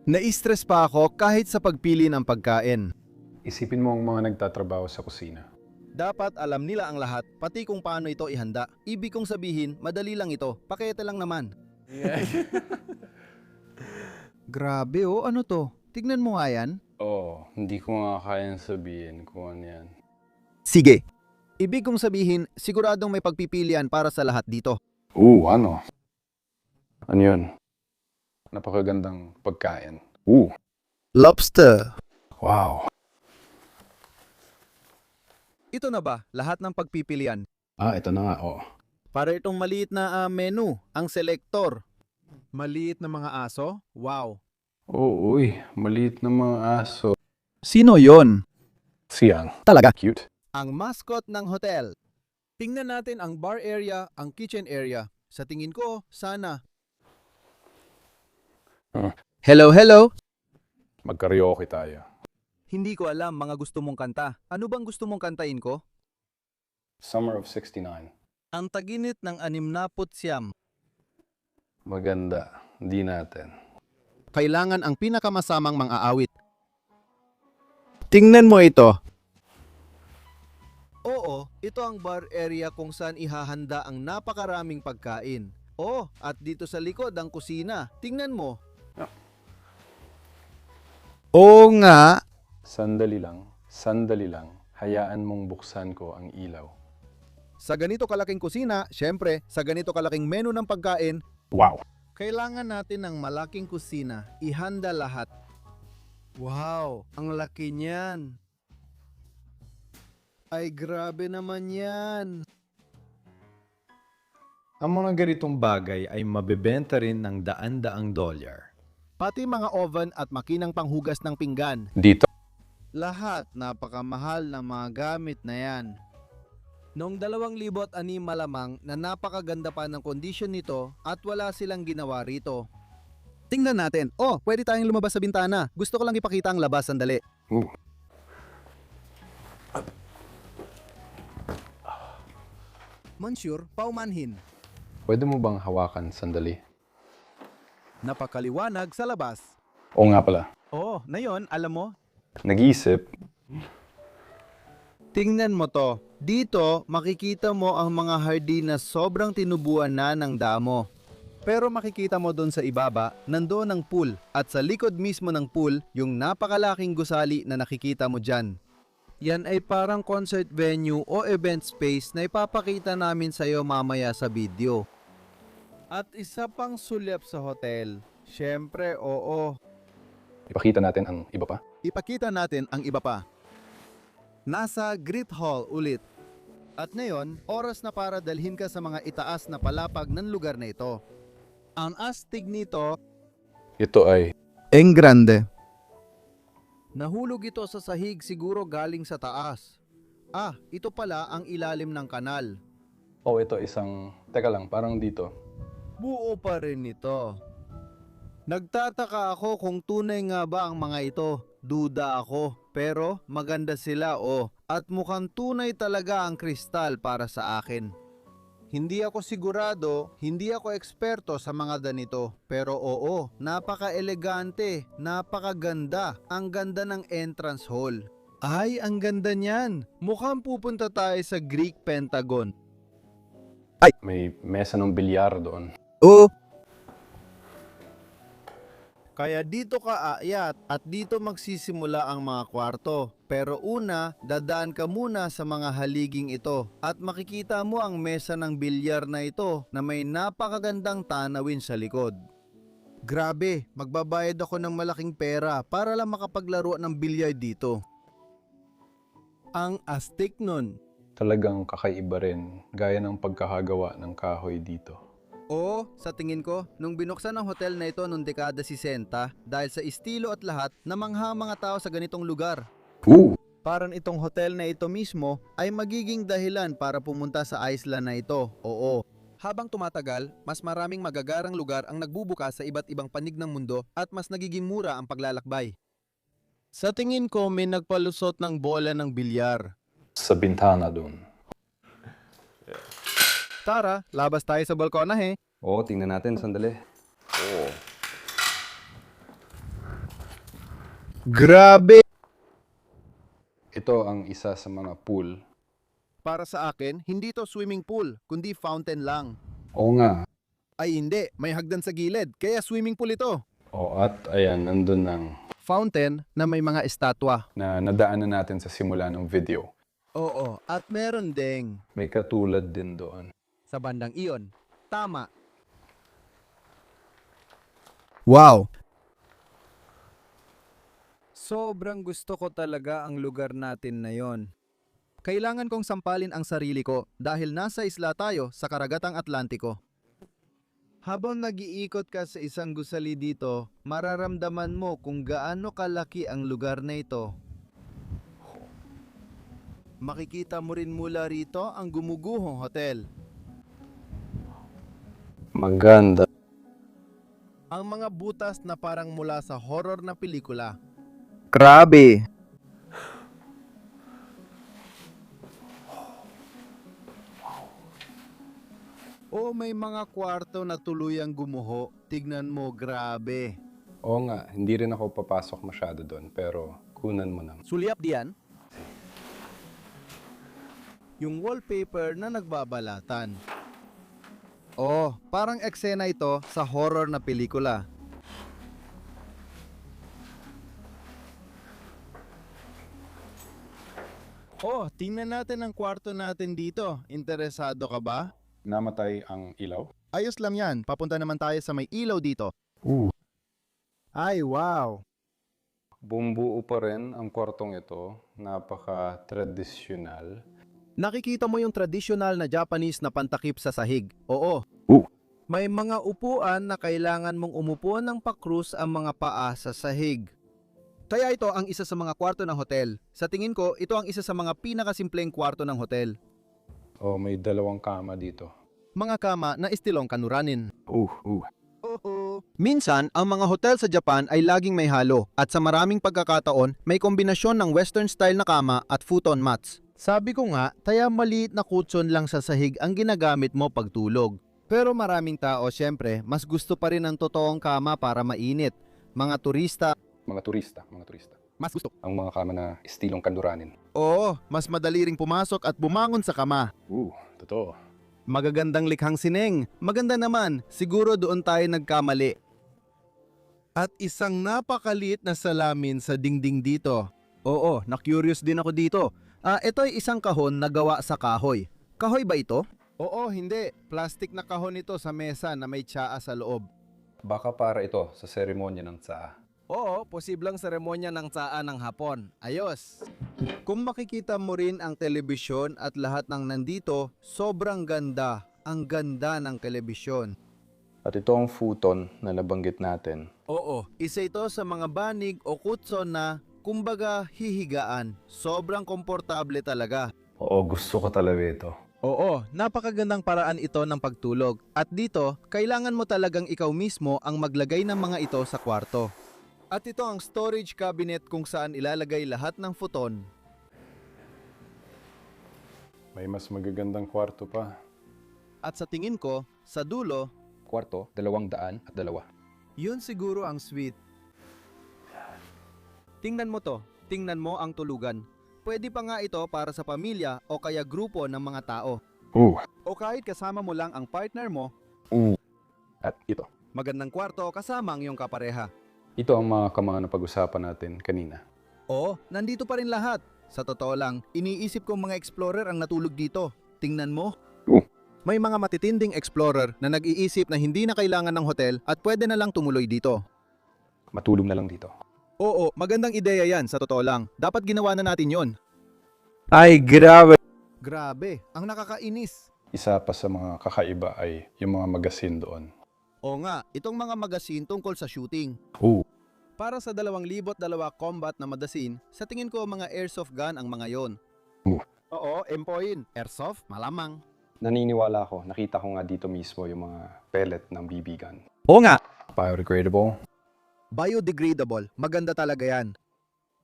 Na-stress pa ako kahit sa pagpili ng pagkain. Isipin mo ang mga nagtatrabaho sa kusina. Dapat alam nila ang lahat, pati kung paano ito ihanda. Ibig kong sabihin, madali lang ito. Pakete lang naman. Grabe oh, ano to? Tignan mo nga yan. Hindi ko nga kayang sabihin kung ano yan. Sige. Ibig kong sabihin, siguradong may pagpipilian para sa lahat dito. Ano? Ano yun? Napakagandang pagkain. Lobster. Wow. Ito na ba, lahat ng pagpipilian? Ito na nga, Para itong maliit na menu, ang selector. Maliit na mga aso? Wow. Maliit na mga aso. Sino yon? Siyang. Talaga? Cute. Ang mascot ng hotel. Tingnan natin ang bar area, ang kitchen area. Sa tingin ko, sana. Hello, hello. Mag-karaoke tayo. Hindi ko alam mga gusto mong kanta. Ano bang gusto mong kantahin ko? Summer of 69. Ang taginit ng 69. Maganda. Di natin. Kailangan ang pinakamasamang mang-aawit. Tingnan mo ito. Oo, ito ang bar area kung saan ihahanda ang napakaraming pagkain. At dito sa likod ang kusina. Tingnan mo. Oo nga. Sandali lang. Hayaan mong buksan ko ang ilaw. Sa ganito kalaking kusina, syempre, sa ganito kalaking menu ng pagkain, Wow. kailangan natin ng malaking kusina. Ihanda lahat. Wow, ang laki niyan. Ay, grabe naman yan. Ang mga ganitong bagay ay mabebenta rin ng daan-daang dolyar. Pati mga oven at makinang panghugas ng pinggan. Dito. Lahat napakamahal ng mga gamit na yan. Noong 2006 malamang na napakaganda pa ng kondisyon nito at wala silang ginawa rito. Tingnan natin. Pwede tayong lumabas sa bintana. Gusto ko lang ipakita ang labas, sandali. Monsieur, paumanhin. Pwede mo bang hawakan sandali? Napakaliwanag sa labas. Oo nga pala. Na yon, alam mo, Nag-iisip. tingnan mo to. Dito, makikita mo ang mga hardin na sobrang tinubuan na ng damo. Pero makikita mo doon sa ibaba, nandoon ang pool. At sa likod mismo ng pool, yung napakalaking gusali na nakikita mo dyan. Yan ay parang concert venue o event space na ipapakita namin sa'yo mamaya sa video. At isa pang sulyap sa hotel. Siyempre, oo. Ipakita natin ang iba pa. Ipakita natin ang iba pa. Nasa Great Hall ulit. At ngayon, oras na para dalhin ka sa mga itaas na palapag ng lugar na ito. Ang astig nito, Ito ay en grande. Nahulog ito sa sahig siguro galing sa taas. Ito pala ang ilalim ng kanal. ito isang... Teka lang, parang dito. Buo pa rin ito. Nagtataka ako kung tunay nga ba ang mga ito. Duda ako. Pero maganda sila At mukhang tunay talaga ang kristal para sa akin. Hindi ako sigurado, hindi ako eksperto sa mga ganito. Pero napaka-elegante, napakaganda. Ang ganda ng entrance hall. Ay, ang ganda niyan. Mukhang pupunta tayo sa Greek Pentagon. May mesa ng bilyar doon. Kaya dito ka aakyat at dito magsisimula ang mga kwarto. Pero una, dadaan ka muna sa mga haliging ito at makikita mo ang mesa ng bilyar na ito na may napakagandang tanawin sa likod. Grabe, magbabayad ako ng malaking pera para lang makapaglaro ng bilyar dito. Ang astig nun. Talagang kakaiba rin, gaya ng pagkakagawa ng kahoy dito. Sa tingin ko, nung binuksan ang hotel na ito noong dekada 60, dahil sa estilo at lahat, namangha mga tao sa ganitong lugar. Parang itong hotel na ito mismo ay magiging dahilan para pumunta sa island na ito. Habang tumatagal, mas maraming magagarang lugar ang nagbubukas sa iba't ibang panig ng mundo at mas nagiging mura ang paglalakbay. Sa tingin ko, may nagpalusot ng bola ng bilyar. Sa bintana doon. Tara, labas tayo sa balkonahe. Tingnan natin, sandali. Grabe! Ito ang isa sa mga pool Para sa akin, hindi to swimming pool, kundi fountain lang. Oo nga. Ay hindi, may hagdan sa gilid, kaya swimming pool ito. O at ayan, nandun ng Fountain na may mga estatwa. na nadaanan natin sa simula ng video. Oo, at meron ding May katulad din doon. sa bandang iyon. Tama. Wow! Sobrang gusto ko talaga ang lugar natin na yon. Kailangan kong sampalin ang sarili ko dahil nasa isla tayo sa karagatang Atlantiko. Habang nag-iikot ka sa isang gusali dito, mararamdaman mo kung gaano kalaki ang lugar na ito. Makikita mo rin mula rito ang gumuguhong hotel. Maganda. Ang mga butas na parang mula sa horror na pelikula. Grabe! O may mga kwarto na tuluyang gumuho. Tignan mo, grabe. Oo nga, hindi rin ako papasok masyado doon, pero kunan mo na. Sulyap diyan? Yung wallpaper na nagbabalatan. Oh, parang eksena ito sa horror na pelikula. Oh, tingnan natin ang kwarto natin dito. Interesado ka ba? Namatay ang ilaw? Ayos lang yan. Papunta naman tayo sa may ilaw dito. Ay, wow. Bumbuo pa rin ang kwartong ito. Napaka-tradisyonal. Nakikita mo yung traditional na Japanese na pantakip sa sahig. Oo. May mga upuan na kailangan mong umupo ng pakrus ang mga paa sa sahig. Kaya ito ang isa sa mga kwarto ng hotel. Sa tingin ko, ito ang isa sa mga pinakasimpleng kwarto ng hotel. Oh, may dalawang kama dito. Mga kama na estilong kanuranin. Oo. Minsan, ang mga hotel sa Japan ay laging may halo at sa maraming pagkakataon, may kombinasyon ng western style na kama at futon mats. Sabi ko nga, taya maliit na kutson lang sa sahig ang ginagamit mo pagtulog. Pero maraming tao, syempre, mas gusto pa rin ang totoong kama para mainit. Mga turista, Mga turista. mas gusto. Ang mga kama na estilong kanduranin. Oo, mas madali ring pumasok at bumangon sa kama. Totoo. Magagandang likhang sineng. Maganda naman, siguro doon tayo nagkamali. At isang napakaliit na salamin sa dingding dito. Oo, na-curious din ako dito. Ito ay isang kahon na gawa sa kahoy. Kahoy ba ito? Oo, hindi. Plastic na kahon ito sa mesa na may tsaa sa loob. Baka para ito sa seremonya ng tsaa. Oo, posibleng seremonya ng tsaa ng hapon. Ayos! Kung makikita mo rin ang telebisyon at lahat ng nandito, sobrang ganda. Ang ganda ng telebisyon. At ito ang futon na nabanggit natin. Oo, isa ito sa mga banig o kutson na, kumbaga, hihigaan. Sobrang komportable talaga. Oo, gusto ko talaga ito. Oo, napakagandang paraan ito ng pagtulog. At dito, kailangan mo talagang ikaw mismo ang maglagay ng mga ito sa kwarto. At ito ang storage cabinet kung saan ilalagay lahat ng futon. May mas magagandang kwarto pa. At sa tingin ko, sa dulo, Kwarto, 202. yun siguro ang suite. Tingnan mo to, tingnan mo ang tulugan. Pwede pa nga ito para sa pamilya o kaya grupo ng mga tao. O kahit kasama mo lang ang partner mo, At ito. magandang kwarto kasama ang iyong kapareha. Ito ang mga kamang na pag-usapan natin kanina. Oo, nandito pa rin lahat. Sa totoo lang, iniisip kong mga explorer ang natulog dito. Tingnan mo. May mga matitinding explorer na nag-iisip na hindi na kailangan ng hotel at pwede na lang tumuloy dito. Matulog na lang dito. Oo, magandang ideya yan sa totoo lang. Dapat ginawa na natin yon. Ay, grabe! Grabe, ang nakakainis. Isa pa sa mga kakaiba ay yung mga magasin doon. Oo nga, itong mga magasin tungkol sa shooting. Para sa 2002 combat na madasin, sa tingin ko mga airsoft gun ang mga yon. Oo, M-Point. Airsoft, malamang. Naniniwala ako, nakita ko nga dito mismo yung mga pellet ng BB gun. Oo nga! Biodegradable. Biodegradable, maganda talaga yan.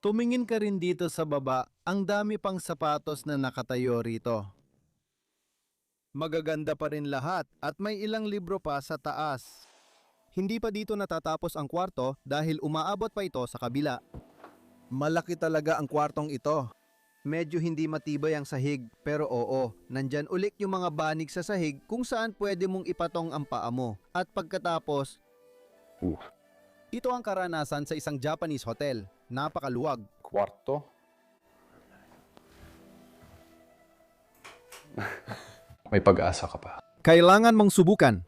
Tumingin ka rin dito sa baba, ang dami pang sapatos na nakatayo rito. Magaganda pa rin lahat at may ilang libro pa sa taas. Hindi pa dito natatapos ang kwarto dahil umaabot pa ito sa kabila. Malaki talaga ang kwartong ito. Medyo hindi matibay ang sahig, pero oo, nandyan ulit yung mga banig sa sahig kung saan pwede mong ipatong ang paa mo. At pagkatapos, ito ang karanasan sa isang Japanese hotel. Napakaluwag. Kwarto? May pag-asa ka pa. Kailangan mong subukan.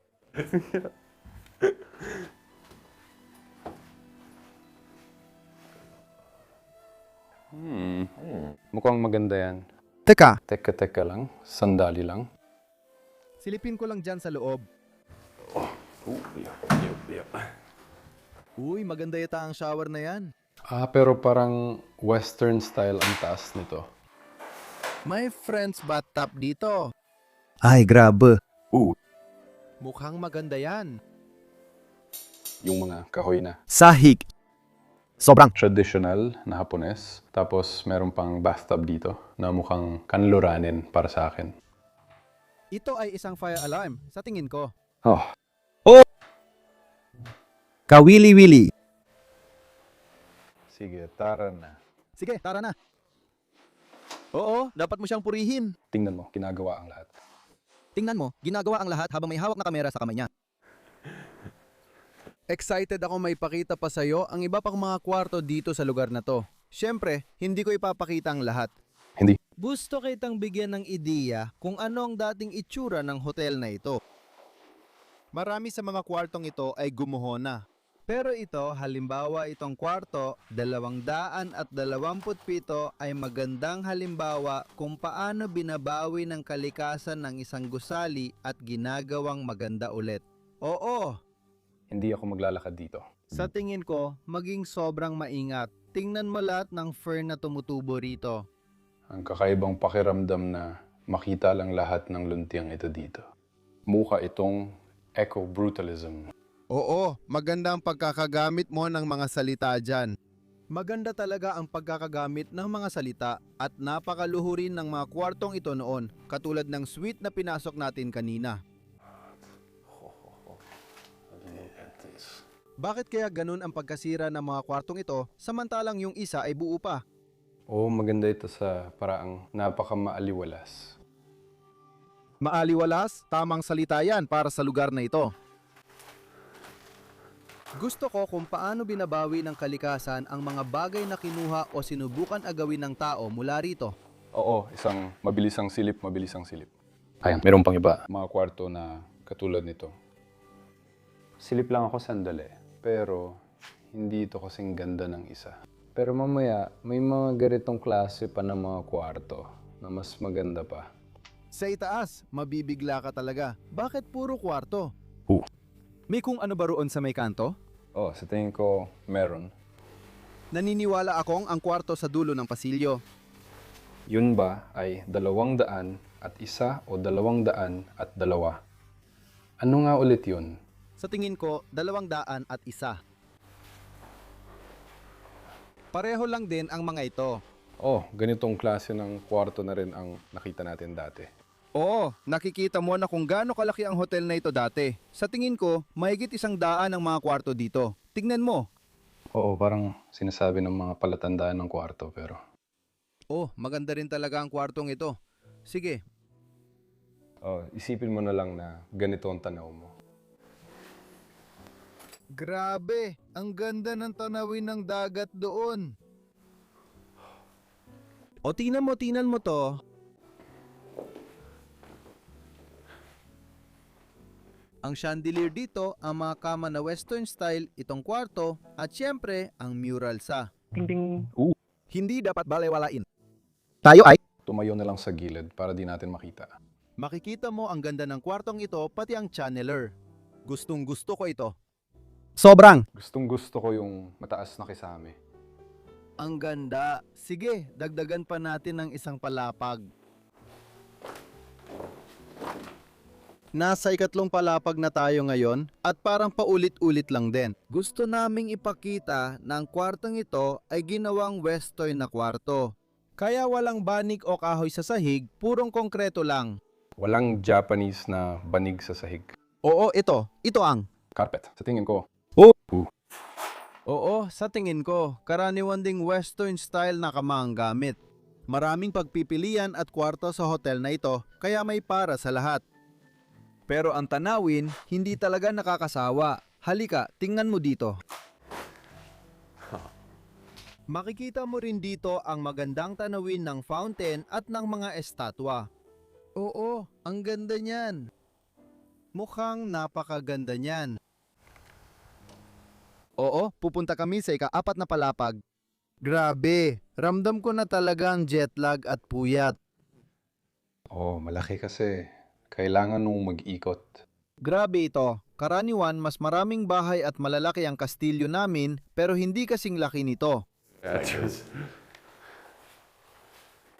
Mukhang maganda yan. Teka, Teka lang. Sandali lang. silipin ko lang dyan sa loob. Uy, maganda yata ang shower na yan. Pero parang western style ang taas nito. May friend's bathtub dito. Ay, grabe. Mukhang maganda yan. Yung mga kahoy na Sahig. Sobrang. traditional na Hapones. Tapos meron pang bathtub dito na mukhang kanluranin para sa akin. Ito ay isang fire alarm, sa tingin ko. Kawili-wili. Sige, tara na. Sige, tara na. Oo, dapat mo siyang purihin. Tingnan mo, ginagawa ang lahat. Tingnan mo, ginagawa ang lahat habang may hawak na kamera sa kamay niya. Excited ako maipakita pa sa'yo ang iba pang mga kwarto dito sa lugar na to. Siyempre, hindi ko ipapakita ang lahat. Hindi. Gusto kitang bigyan ng ideya kung ano ang dating itsura ng hotel na ito. Marami sa mga kwartong ito ay gumuho na. Pero ito, halimbawa itong kwarto, 227 ay magandang halimbawa kung paano binabawi ng kalikasan ng isang gusali at ginagawang maganda ulit. Oo, Hindi ako maglalakad dito. sa tingin ko, maging sobrang maingat. Tingnan mo lahat ng fern na tumutubo rito. Ang kakaibang pakiramdam na makita lang lahat ng luntiang ito dito. Mukha itong eco-brutalism. Oo, maganda ang pagkakagamit mo ng mga salita dyan. Maganda talaga ang pagkakagamit ng mga salita at napakaluhurin ng mga kwartong ito noon, katulad ng suite na pinasok natin kanina. Bakit kaya ganun ang pagkasira ng mga kwartong ito samantalang yung isa ay buo pa? Maganda ito sa paraang napaka-maaliwalas. Maaliwalas, tamang salita yan para sa lugar na ito. Gusto ko kung paano binabawi ng kalikasan ang mga bagay na kinuha o sinubukan agawin ng tao mula rito. Oo, isang mabilisang silip. Ayan, meron pang iba. Mga kwarto na katulad nito. Silip lang ako sandali, pero hindi ito kasing ganda ng isa. Pero mamaya, may mga ganitong klase pa ng mga kwarto na mas maganda pa. Sa itaas, mabibigla ka talaga. Bakit puro kwarto? May kung ano ba roon sa may kanto? Sa tingin ko, meron. Naniniwala akong ang kwarto sa dulo ng pasilyo. Yun ba ay 201 o 202? Ano nga ulit yun? Sa tingin ko, 201. Pareho lang din ang mga ito. Ganitong klase ng kwarto na rin ang nakita natin dati. Oo, nakikita mo na kung gaano kalaki ang hotel na ito dati. Sa tingin ko, mahigit 100 ang mga kwarto dito. Tingnan mo. Parang sinasabi ng mga palatandaan ng kwarto, pero... Maganda rin talaga ang kwartong ito. Sige. Isipin mo na lang na ganito ang tanaw mo. Grabe, ang ganda ng tanawin ng dagat doon. Tingnan mo to. Ang chandelier dito, ang mga kama na western style, itong kwarto, at syempre, ang mural sa. Ding-ding! Hindi dapat balewalain. Tayo ay Tumayo na lang sa gilid para di natin makita. Makikita mo ang ganda ng kwartong ito, pati ang channeler. Gustong gusto ko ito. sobrang. Gustong gusto ko yung mataas na kisame. Ang ganda. Sige, dagdagan pa natin ng isang palapag. Nasa 3 palapag na tayo ngayon at parang paulit-ulit lang din. Gusto naming ipakita na ang kwartong ito ay ginawang western na kwarto. Kaya walang banig o kahoy sa sahig, purong konkreto lang. Walang Japanese na banig sa sahig. Oo, ito ang. Carpet, sa tingin ko. Oo, sa tingin ko, karaniwan ding western style na kama ang gamit. Maraming pagpipilian at kwarto sa hotel na ito, kaya may para sa lahat. Pero ang tanawin, hindi talaga nakakasawa. Halika, tingnan mo dito. Makikita mo rin dito ang magandang tanawin ng fountain at ng mga estatwa. Oo, ang ganda niyan. Mukhang napakaganda niyan. Oo, pupunta kami sa ika-4 na palapag. Grabe, ramdam ko na talaga ang jet lag at puyat. Oh, malaki kasi. Kailangan nung mag-ikot. Grabe ito. Karaniwan, mas maraming bahay at malalaki ang kastilyo namin pero hindi kasing laki nito.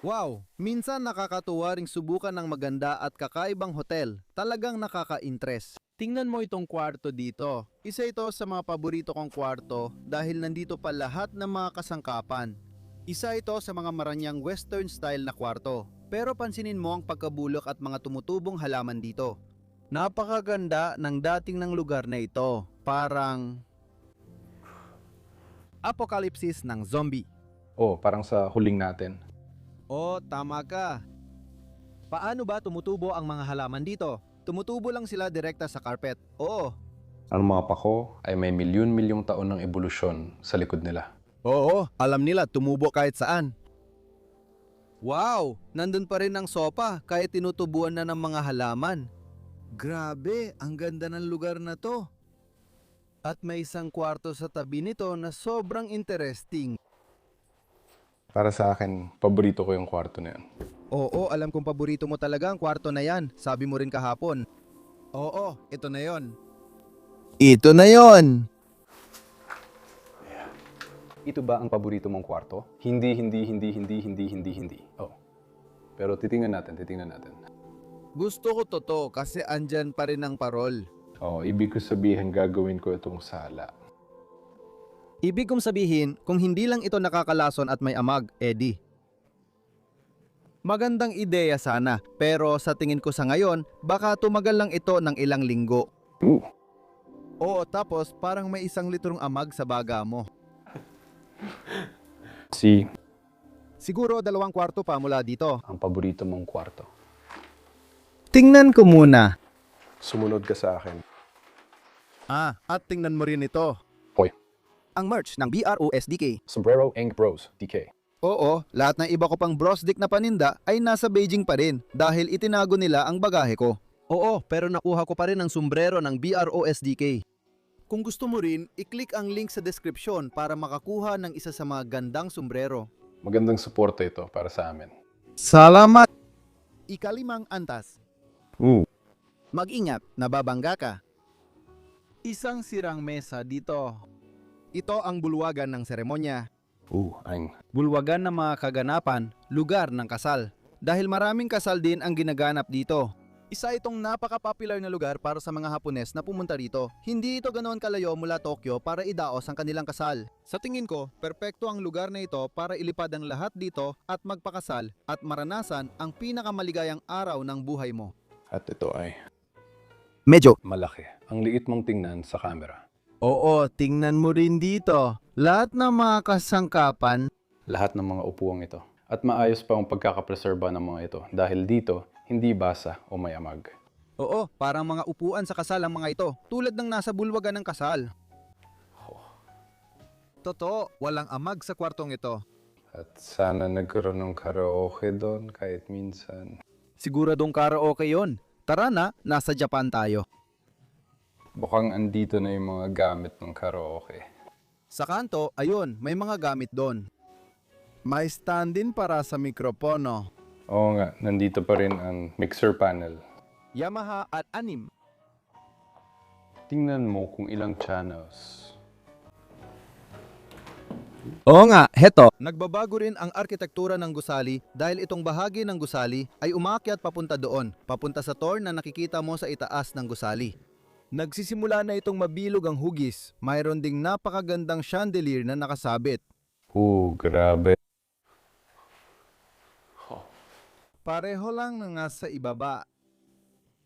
Wow! Minsan nakakatuwa ring subukan ng maganda at kakaibang hotel. Talagang nakaka-interest. Tingnan mo itong kwarto dito. Isa ito sa mga paborito kong kwarto dahil nandito pa lahat ng mga kasangkapan. Isa ito sa mga maranyang western style na kwarto. Pero pansinin mo ang pagkabulok at mga tumutubong halaman dito. Napakaganda ng dating ng lugar na ito. Parang apokalipsis ng zombie. Oh, parang sa huling natin. Oh, tama ka. Paano ba tumutubo ang mga halaman dito? Tumutubo lang sila direkta sa carpet. Oo. Ang mga pako ay may milyon-milyong taon ng ebolusyon sa likod nila. Oo, alam nila tumubo kahit saan. Wow, nandun pa rin ang sopa kahit tinutubuan na ng mga halaman. Grabe, ang ganda ng lugar na to. At may isang kwarto sa tabi nito na sobrang interesting. Para sa akin, paborito ko yung kwarto na yan. Oo, alam kong paborito mo talaga ang kwarto na yan. Sabi mo rin kahapon. Oo, ito na yon. Ito na yon. Ito ba ang paborito mong kwarto? Hindi. Oh. Pero titingnan natin. Gusto ko to kasi andyan pa rin ang parol. Oh, ibig ko sabihin gagawin ko itong sala. Ibig kong sabihin, kung hindi lang ito nakakalason at may amag, Eddie. Magandang ideya sana, pero sa tingin ko sa ngayon, baka tumagal lang ito ng ilang linggo. Oo, tapos parang may 1 litrong amag sa baga mo. Siguro 2 kwarto pa mula dito. Ang paborito mong kwarto. Tingnan ko muna. Sumunod ka sa akin. At tingnan mo rin ito. Hoy. Ang merch ng BROSDK. Sombrero Ink Bros, DK. Oo, lahat ng iba ko pang brosdik na paninda ay nasa Beijing pa rin dahil itinago nila ang bagahe ko. Oo, pero nakuha ko pa rin ang sombrero ng BROSDK. Kung gusto mo rin, i-click ang link sa description para makakuha ng isa sa mga gandang sombrero. Magandang suporta ito para sa amin. Salamat! Ika-5 antas. Mag-ingat, nababangga ka. Isang sirang mesa dito. Ito ang bulwagan ng seremonya. Bulwagan ng mga kaganapan, lugar ng kasal. Dahil maraming kasal din ang ginaganap dito. Isa itong napaka-popular na lugar para sa mga Hapones na pumunta rito. Hindi ito ganoon kalayo mula Tokyo para idaos ang kanilang kasal. Sa tingin ko, perpekto ang lugar na ito para ilipad ang lahat dito at magpakasal at maranasan ang pinakamaligayang araw ng buhay mo. At ito ay Medyo. malaki. Ang liit mong tingnan sa camera. Oo, tingnan mo rin dito. Lahat ng mga kasangkapan. Lahat ng mga upuang ito. At maayos pa ang pagkakapreserba ng mga ito dahil dito, hindi basa o may amag. Oo, parang mga upuan sa kasal ang mga ito. Tulad ng nasa bulwagan ng kasal. Totoo, walang amag sa kwartong ito. At sana nagkaroon ng karaoke doon kahit minsan. Siguradong karaoke yon. Tara na, nasa Japan tayo. Bukang andito na yung mga gamit ng karaoke. Sa kanto, ayun, may mga gamit doon. May stand din para sa mikropono. Oo nga, nandito pa rin ang mixer panel. Yamaha at 6. Tingnan mo kung ilang channels. Oo nga, heto. Nagbabago rin ang arkitektura ng gusali dahil itong bahagi ng gusali ay umaakyat papunta doon, papunta sa tor na nakikita mo sa itaas ng gusali. Nagsisimula na itong mabilog ang hugis. Mayroon ding napakagandang chandelier na nakasabit. Grabe. Pareho lang na nasa ibaba.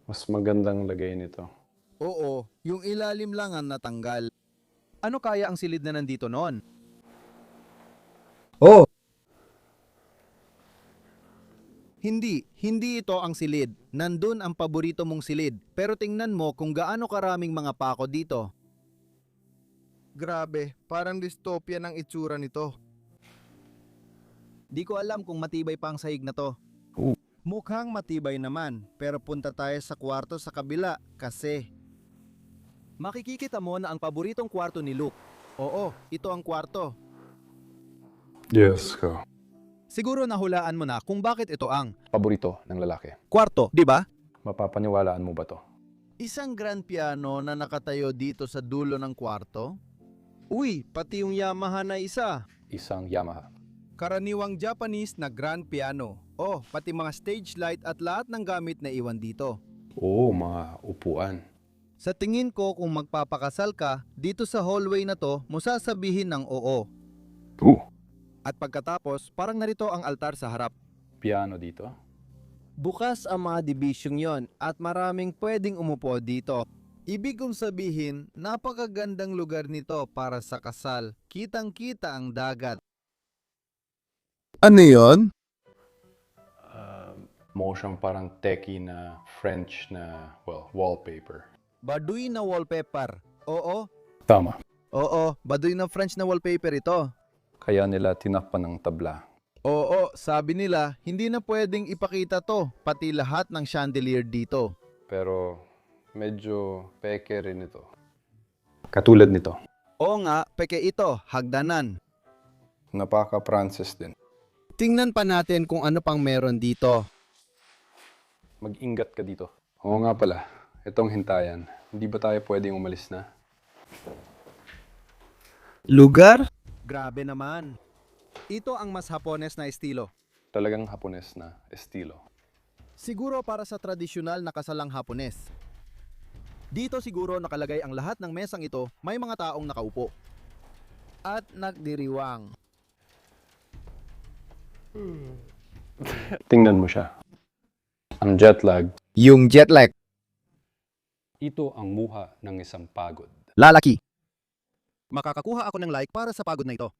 Mas magandang lagay nito. Oo, yung ilalim lang ang natanggal. Ano kaya ang silid na nandito noon? Oh, Hindi ito ang silid. Nandun ang paborito mong silid. Pero tingnan mo kung gaano karaming mga pako dito. Grabe, parang dystopia ng itsura nito. Di ko alam kung matibay pa ang sahig na to. Mukhang matibay naman, pero punta tayo sa kwarto sa kabila kasi... Makikita mo na ang paboritong kwarto ni Luke. Oo, ito ang kwarto. Yes, go. Siguro nahulaan mo na kung bakit ito ang Paborito ng lalaki. kwarto, di ba? Mapapaniwalaan mo ba to? Isang grand piano na nakatayo dito sa dulo ng kwarto? Uy, pati yung Yamaha na isa. Isang Yamaha. Karaniwang Japanese na grand piano. Oh, pati mga stage light at lahat ng gamit na iwan dito. Oo, mga upuan. Sa tingin ko kung magpapakasal ka, dito sa hallway na to, mo sasabihin ng oo. At pagkatapos, parang narito ang altar sa harap. Piano dito. Bukas ang mga dibisyong yon at maraming pwedeng umupo dito. Ibig kong sabihin, napakagandang lugar nito para sa kasal. Kitang-kita ang dagat. Ano yon? Mukha siyang parang techie na French na, wallpaper. Baduy na wallpaper. Oo, Tama. baduy na French na wallpaper ito. Kaya nila tinakpan ng tabla. Oo, sabi nila, hindi na pwedeng ipakita to, pati lahat ng chandelier dito. Pero medyo peke rin ito. Katulad nito. Oo nga, peke ito, hagdanan. Napaka-Francis din. Tingnan pa natin kung ano pang meron dito. Mag-ingat ka dito. Oo nga pala, itong hintayan. Hindi ba tayo pwedeng umalis na? Lugar? Grabe naman. Ito ang mas Hapones na estilo. Talagang Hapones na estilo. Siguro para sa tradisyonal na kasalang Hapones. Dito siguro nakalagay ang lahat ng mesang ito, may mga taong nakaupo. At nagdiriwang. Tingnan mo siya. Ang jet lag, Yung jet lag. ito ang muha ng isang pagod. Lalaki. Makakakuha ako ng like para sa pagod na ito.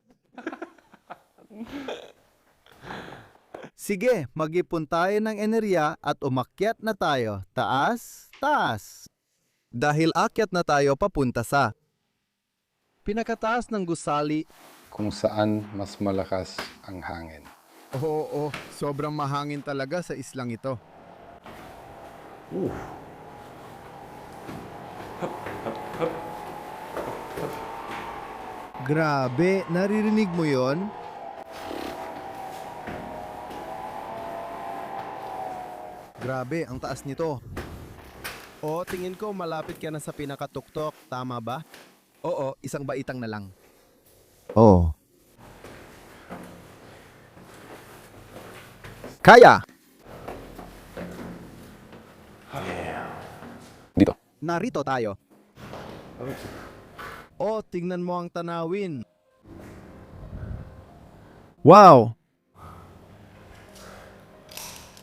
Sige, mag-ipon tayo ng enerhiya at umakyat na tayo. Taas, taas. Dahil akyat na tayo papunta sa pinakataas ng gusali. Kung saan mas malakas ang hangin. Oo, sobrang mahangin talaga sa islang ito. Grabe, naririnig mo yon? Grabe, ang taas nito. O, tingin ko malapit ka na sa pinakatuktok, tama ba? Oo, isang baitang na lang. Oh. Kaya. Dito. Narito tayo. O, tingnan mo ang tanawin. Wow.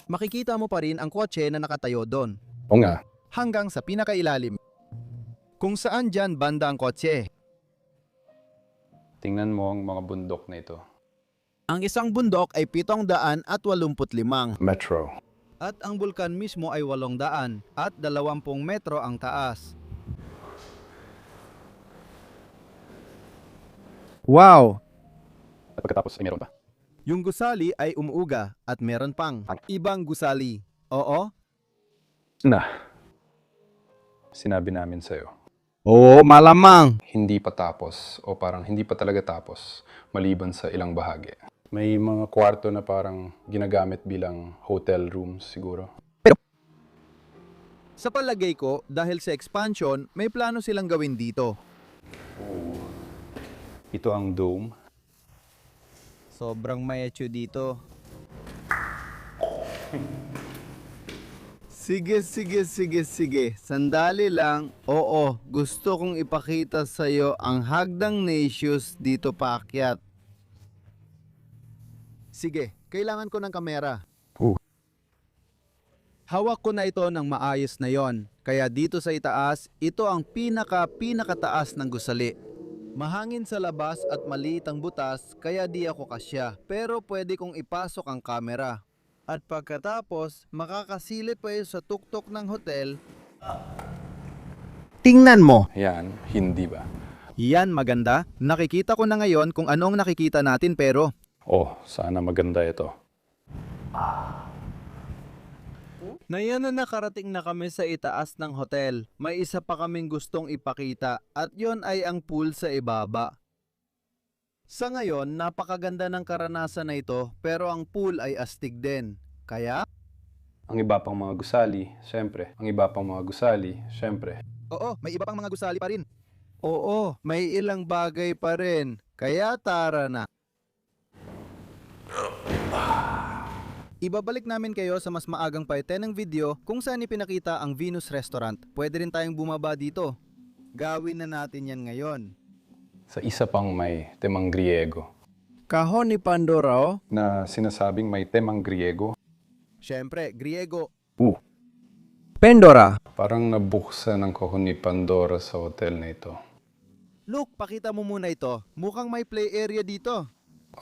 Makikita mo pa rin ang kotse na nakatayo doon. O nga, Hanggang sa pinakailalim. Kung saan dyan banda ang kotse. tingnan mo ang mga bundok na ito. Ang isang bundok ay 785 Metro. at ang bulkan mismo ay 800 at 20 metro ang taas. Wow. At pagkatapos ay meron pa. Yung gusali ay umuuga at meron pang ibang gusali. Oo, Na. Sinabi namin sa'yo. Oo, malamang. Hindi pa tapos o parang hindi pa talaga tapos maliban sa ilang bahagi. May mga kwarto na parang ginagamit bilang hotel rooms siguro. sa palagay ko dahil sa expansion, may plano silang gawin dito. Ito ang dome. Sobrang mayecho dito. Sige. Sandali lang. Oo, gusto kong ipakita sa'yo ang hagdang Natius dito paakyat. Sige, kailangan ko ng kamera. Hawak ko na ito ng maayos na yon. Kaya dito sa itaas, ito ang pinakataas ng gusali. Mahangin sa labas at maliit ang butas, kaya di ako kasya. Pero pwede kong ipasok ang kamera. At pagkatapos, makakasilip kayo sa tuktok ng hotel. Tingnan mo. Yan, hindi ba? Yan maganda. Nakikita ko na ngayon kung anong nakikita natin pero... Oh, sana maganda ito. Ngayon na nakarating na kami sa itaas ng hotel, may isa pa kaming gustong ipakita at yon ay ang pool sa ibaba. Sa ngayon, napakaganda ng karanasan na ito pero ang pool ay astig din. Kaya? Ang iba pang mga gusali, syempre. Ang iba pang mga gusali, syempre. Oo, may iba pang mga gusali pa rin. Oo, may ilang bagay pa rin. Kaya tara na. Ibabalik namin kayo sa mas maagang parte ng video kung saan ipinakita ang Venus Restaurant. Pwede rin tayong bumaba dito. Gawin na natin yan ngayon. Sa isa pang may temang Griego. Kahon ni Pandora, oh. Na sinasabing may temang Griego. Siyempre, Griego. Pandora. Parang nabuksan ang kahon ni Pandora sa hotel na ito. Look, pakita mo muna ito. Mukhang may play area dito.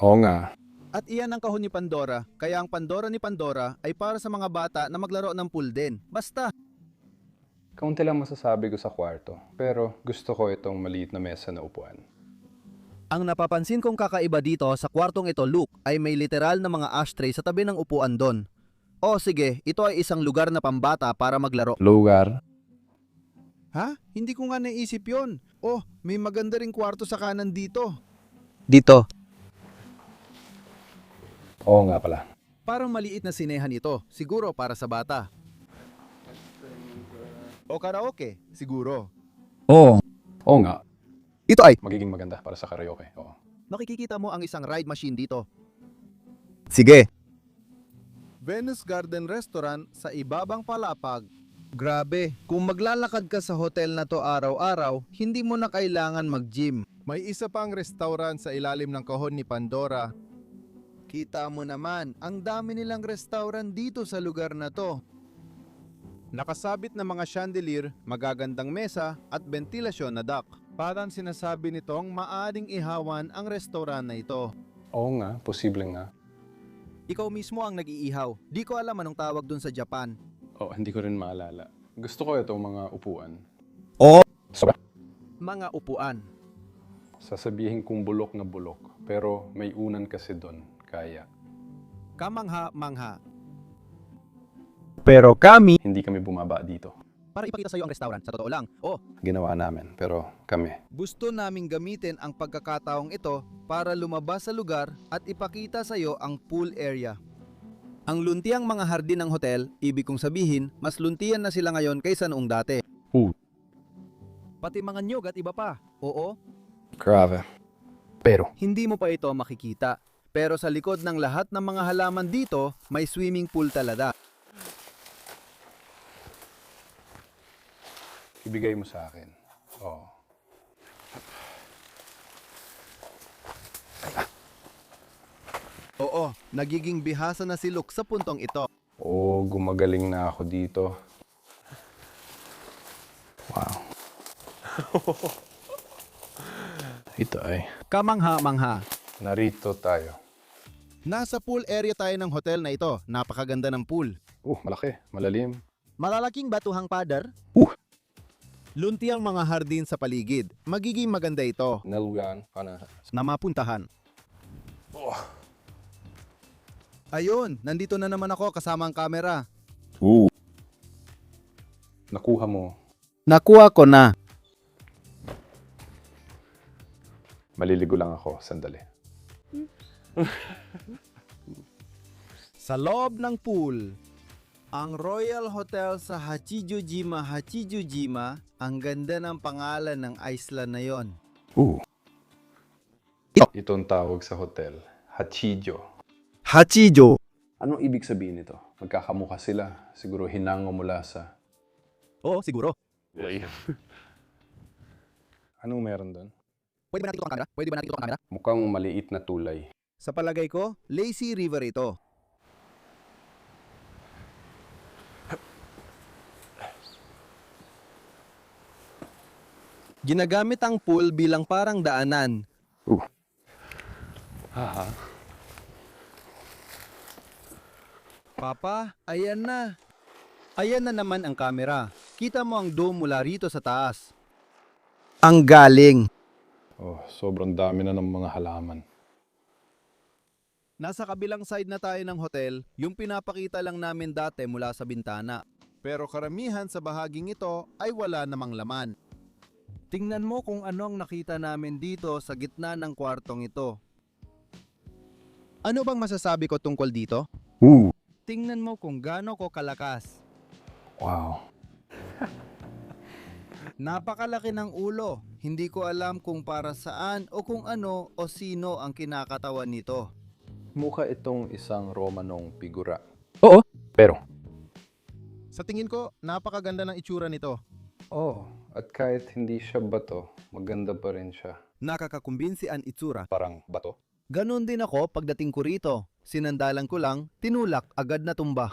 Oo nga. At iyan ang kahon ni Pandora, kaya ang Pandora ni Pandora ay para sa mga bata na maglaro ng pool din. Basta! Kaunti lang masasabi ko sa kwarto. Pero gusto ko itong maliit na mesa na upuan. Ang napapansin kong kakaiba dito sa kwartong ito, Luke, ay may literal na mga ashtray sa tabi ng upuan doon. O sige, ito ay isang lugar na pambata para maglaro. Lugar? Ha? Hindi ko nga naisip yon. Oh, may maganda ring kwarto sa kanan dito. Dito. Oo nga pala. Parang maliit na sinehan ito, siguro para sa bata. O karaoke, siguro. Oo. Oo nga. Ito ay. Magiging maganda para sa karaoke. Oo. Makikita mo ang isang ride machine dito. Sige. Venus Garden Restaurant sa ibabang palapag. Grabe, kung maglalakad ka sa hotel na to araw-araw, hindi mo na kailangan mag-gym. May isa pang restaurant sa ilalim ng kahon ni Pandora. Kita mo naman, ang dami nilang restaurant dito sa lugar na to. Nakasabit na mga chandelier, magagandang mesa at ventilasyon na dock. Parang sinasabi nitong maaring ihawan ang restaurant na ito. Oo nga, posible nga. Ikaw mismo ang nag-iihaw. Di ko alam anong tawag dun sa Japan. Oh, hindi ko rin maalala. Gusto ko itong mga upuan. Oo. Mga upuan. Sasabihin kong bulok na bulok. Pero may unan kasi doon. Kaya. Kamangha-mangha. Pero kami. Hindi kami bumaba dito. Para ipakita sa iyo ang restaurant, sa totoo lang. Oh, Ginawa namin, pero kami. gusto naming gamitin ang pagkakataong ito para lumabas sa lugar at ipakita sa iyo ang pool area. Ang luntiang mga hardin ng hotel, ibig kong sabihin, mas luntian na sila ngayon kaysa noong dati. Pati mga nyog at iba pa. Oo, Grabe. Pero, hindi mo pa ito makikita. Pero sa likod ng lahat ng mga halaman dito, may swimming pool talaga. ibigay mo sa akin. Oh. Oo, nagiging bihasa na si Luke sa puntong ito. Oh, gumagaling na ako dito. Wow. Ito ay. Kamangha-mangha. Narito tayo. Nasa pool area tayo ng hotel na ito. Napakaganda ng pool. Malaki, malalim. Malalaking batuhang pader. Lunti ang mga hardin sa paligid. Magiging maganda ito Naluyan. na mapuntahan. Ayun, nandito na naman ako kasama ang camera. Nakuha mo. Nakuha ko na. Maliligo lang ako. Sandali. Sa loob ng pool, ang Royal Hotel sa Hachijojima, ang ganda ng pangalan ng island na yon. Ito ang tawag sa hotel. Hachijo. Hachijo. Anong ibig sabihin nito? Magkakamukha sila. Siguro hinango mula sa... Oo, siguro. Anong meron doon? Pwede ba natin ito ang camera? Pwede ba natin ito ang camera? Mukhang maliit na tulay. Sa palagay ko, lazy river ito. Ginagamit ang pool bilang parang daanan. Papa, ayan na. Ayan na naman ang kamera. Kita mo ang dome mula rito sa taas. Ang galing. Oh, sobrang dami na ng mga halaman. Nasa kabilang side na tayo ng hotel, yung pinapakita lang namin dati mula sa bintana. Pero karamihan sa bahaging ito ay wala namang laman. Tingnan mo kung ano ang nakita namin dito sa gitna ng kwartong ito. Ano bang masasabi ko tungkol dito? Tingnan mo kung gaano ko kalakas. Wow. Napakalaki ng ulo. Hindi ko alam kung para saan o kung ano o sino ang kinakatawan nito. Mukha itong isang Romanong figura. Oo. Pero, Sa tingin ko, napakaganda ng itsura nito. at kahit hindi siya bato, maganda pa rin siya. Nakakakumbinsi ang itsura. Parang bato. Ganon din ako pagdating ko rito. Sinandalan ko lang, tinulak, agad na tumba.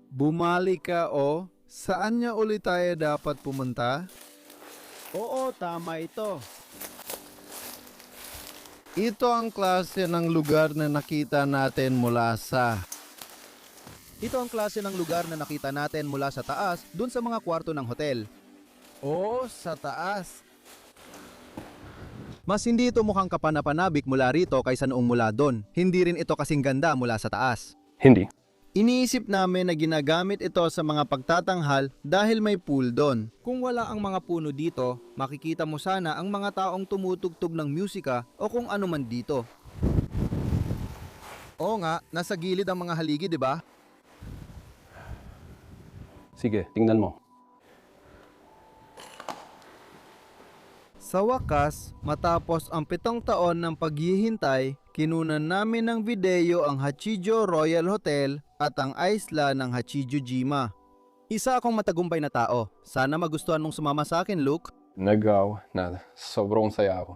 Bumalik ka o? Saan niya ulit tayo dapat pumunta? Oo, tama ito. Ito ang klase ng lugar na nakita natin mula sa... Ito ang klase ng lugar na nakita natin mula sa taas, dun sa mga kwarto ng hotel. Oo, sa taas. Mas hindi ito mukhang kapanapanabik mula rito kaysa noong mula doon. Hindi rin ito kasing ganda mula sa taas. Hindi. Iniisip namin na ginagamit ito sa mga pagtatanghal dahil may pool doon. Kung wala ang mga puno dito, makikita mo sana ang mga taong tumutugtog ng musika o kung ano man dito. Oo nga, nasa gilid ang mga haligi, di ba? Sige, tingnan mo. Sa wakas, matapos ang 7 taon ng paghihintay, kinunan namin ng video ang Hachijo Royal Hotel at ang isla ng Hachijojima. Isa akong matagumpay na tao. Sana magustuhan mong sumama sa akin, Luke. Nagaw na sobrang saya ako.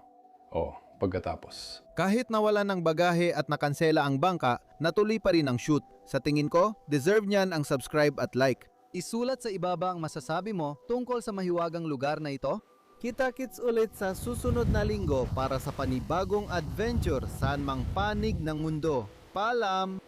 Oh, pagkatapos. Kahit nawala ng bagahe at nakansela ang bangka, natuloy pa rin ang shoot. Sa tingin ko, deserve niyan ang subscribe at like. Isulat sa ibaba ang masasabi mo tungkol sa mahiwagang lugar na ito. Kita-kits ulit sa susunod na linggo para sa panibagong adventure saan mang panig ng mundo. Paalam!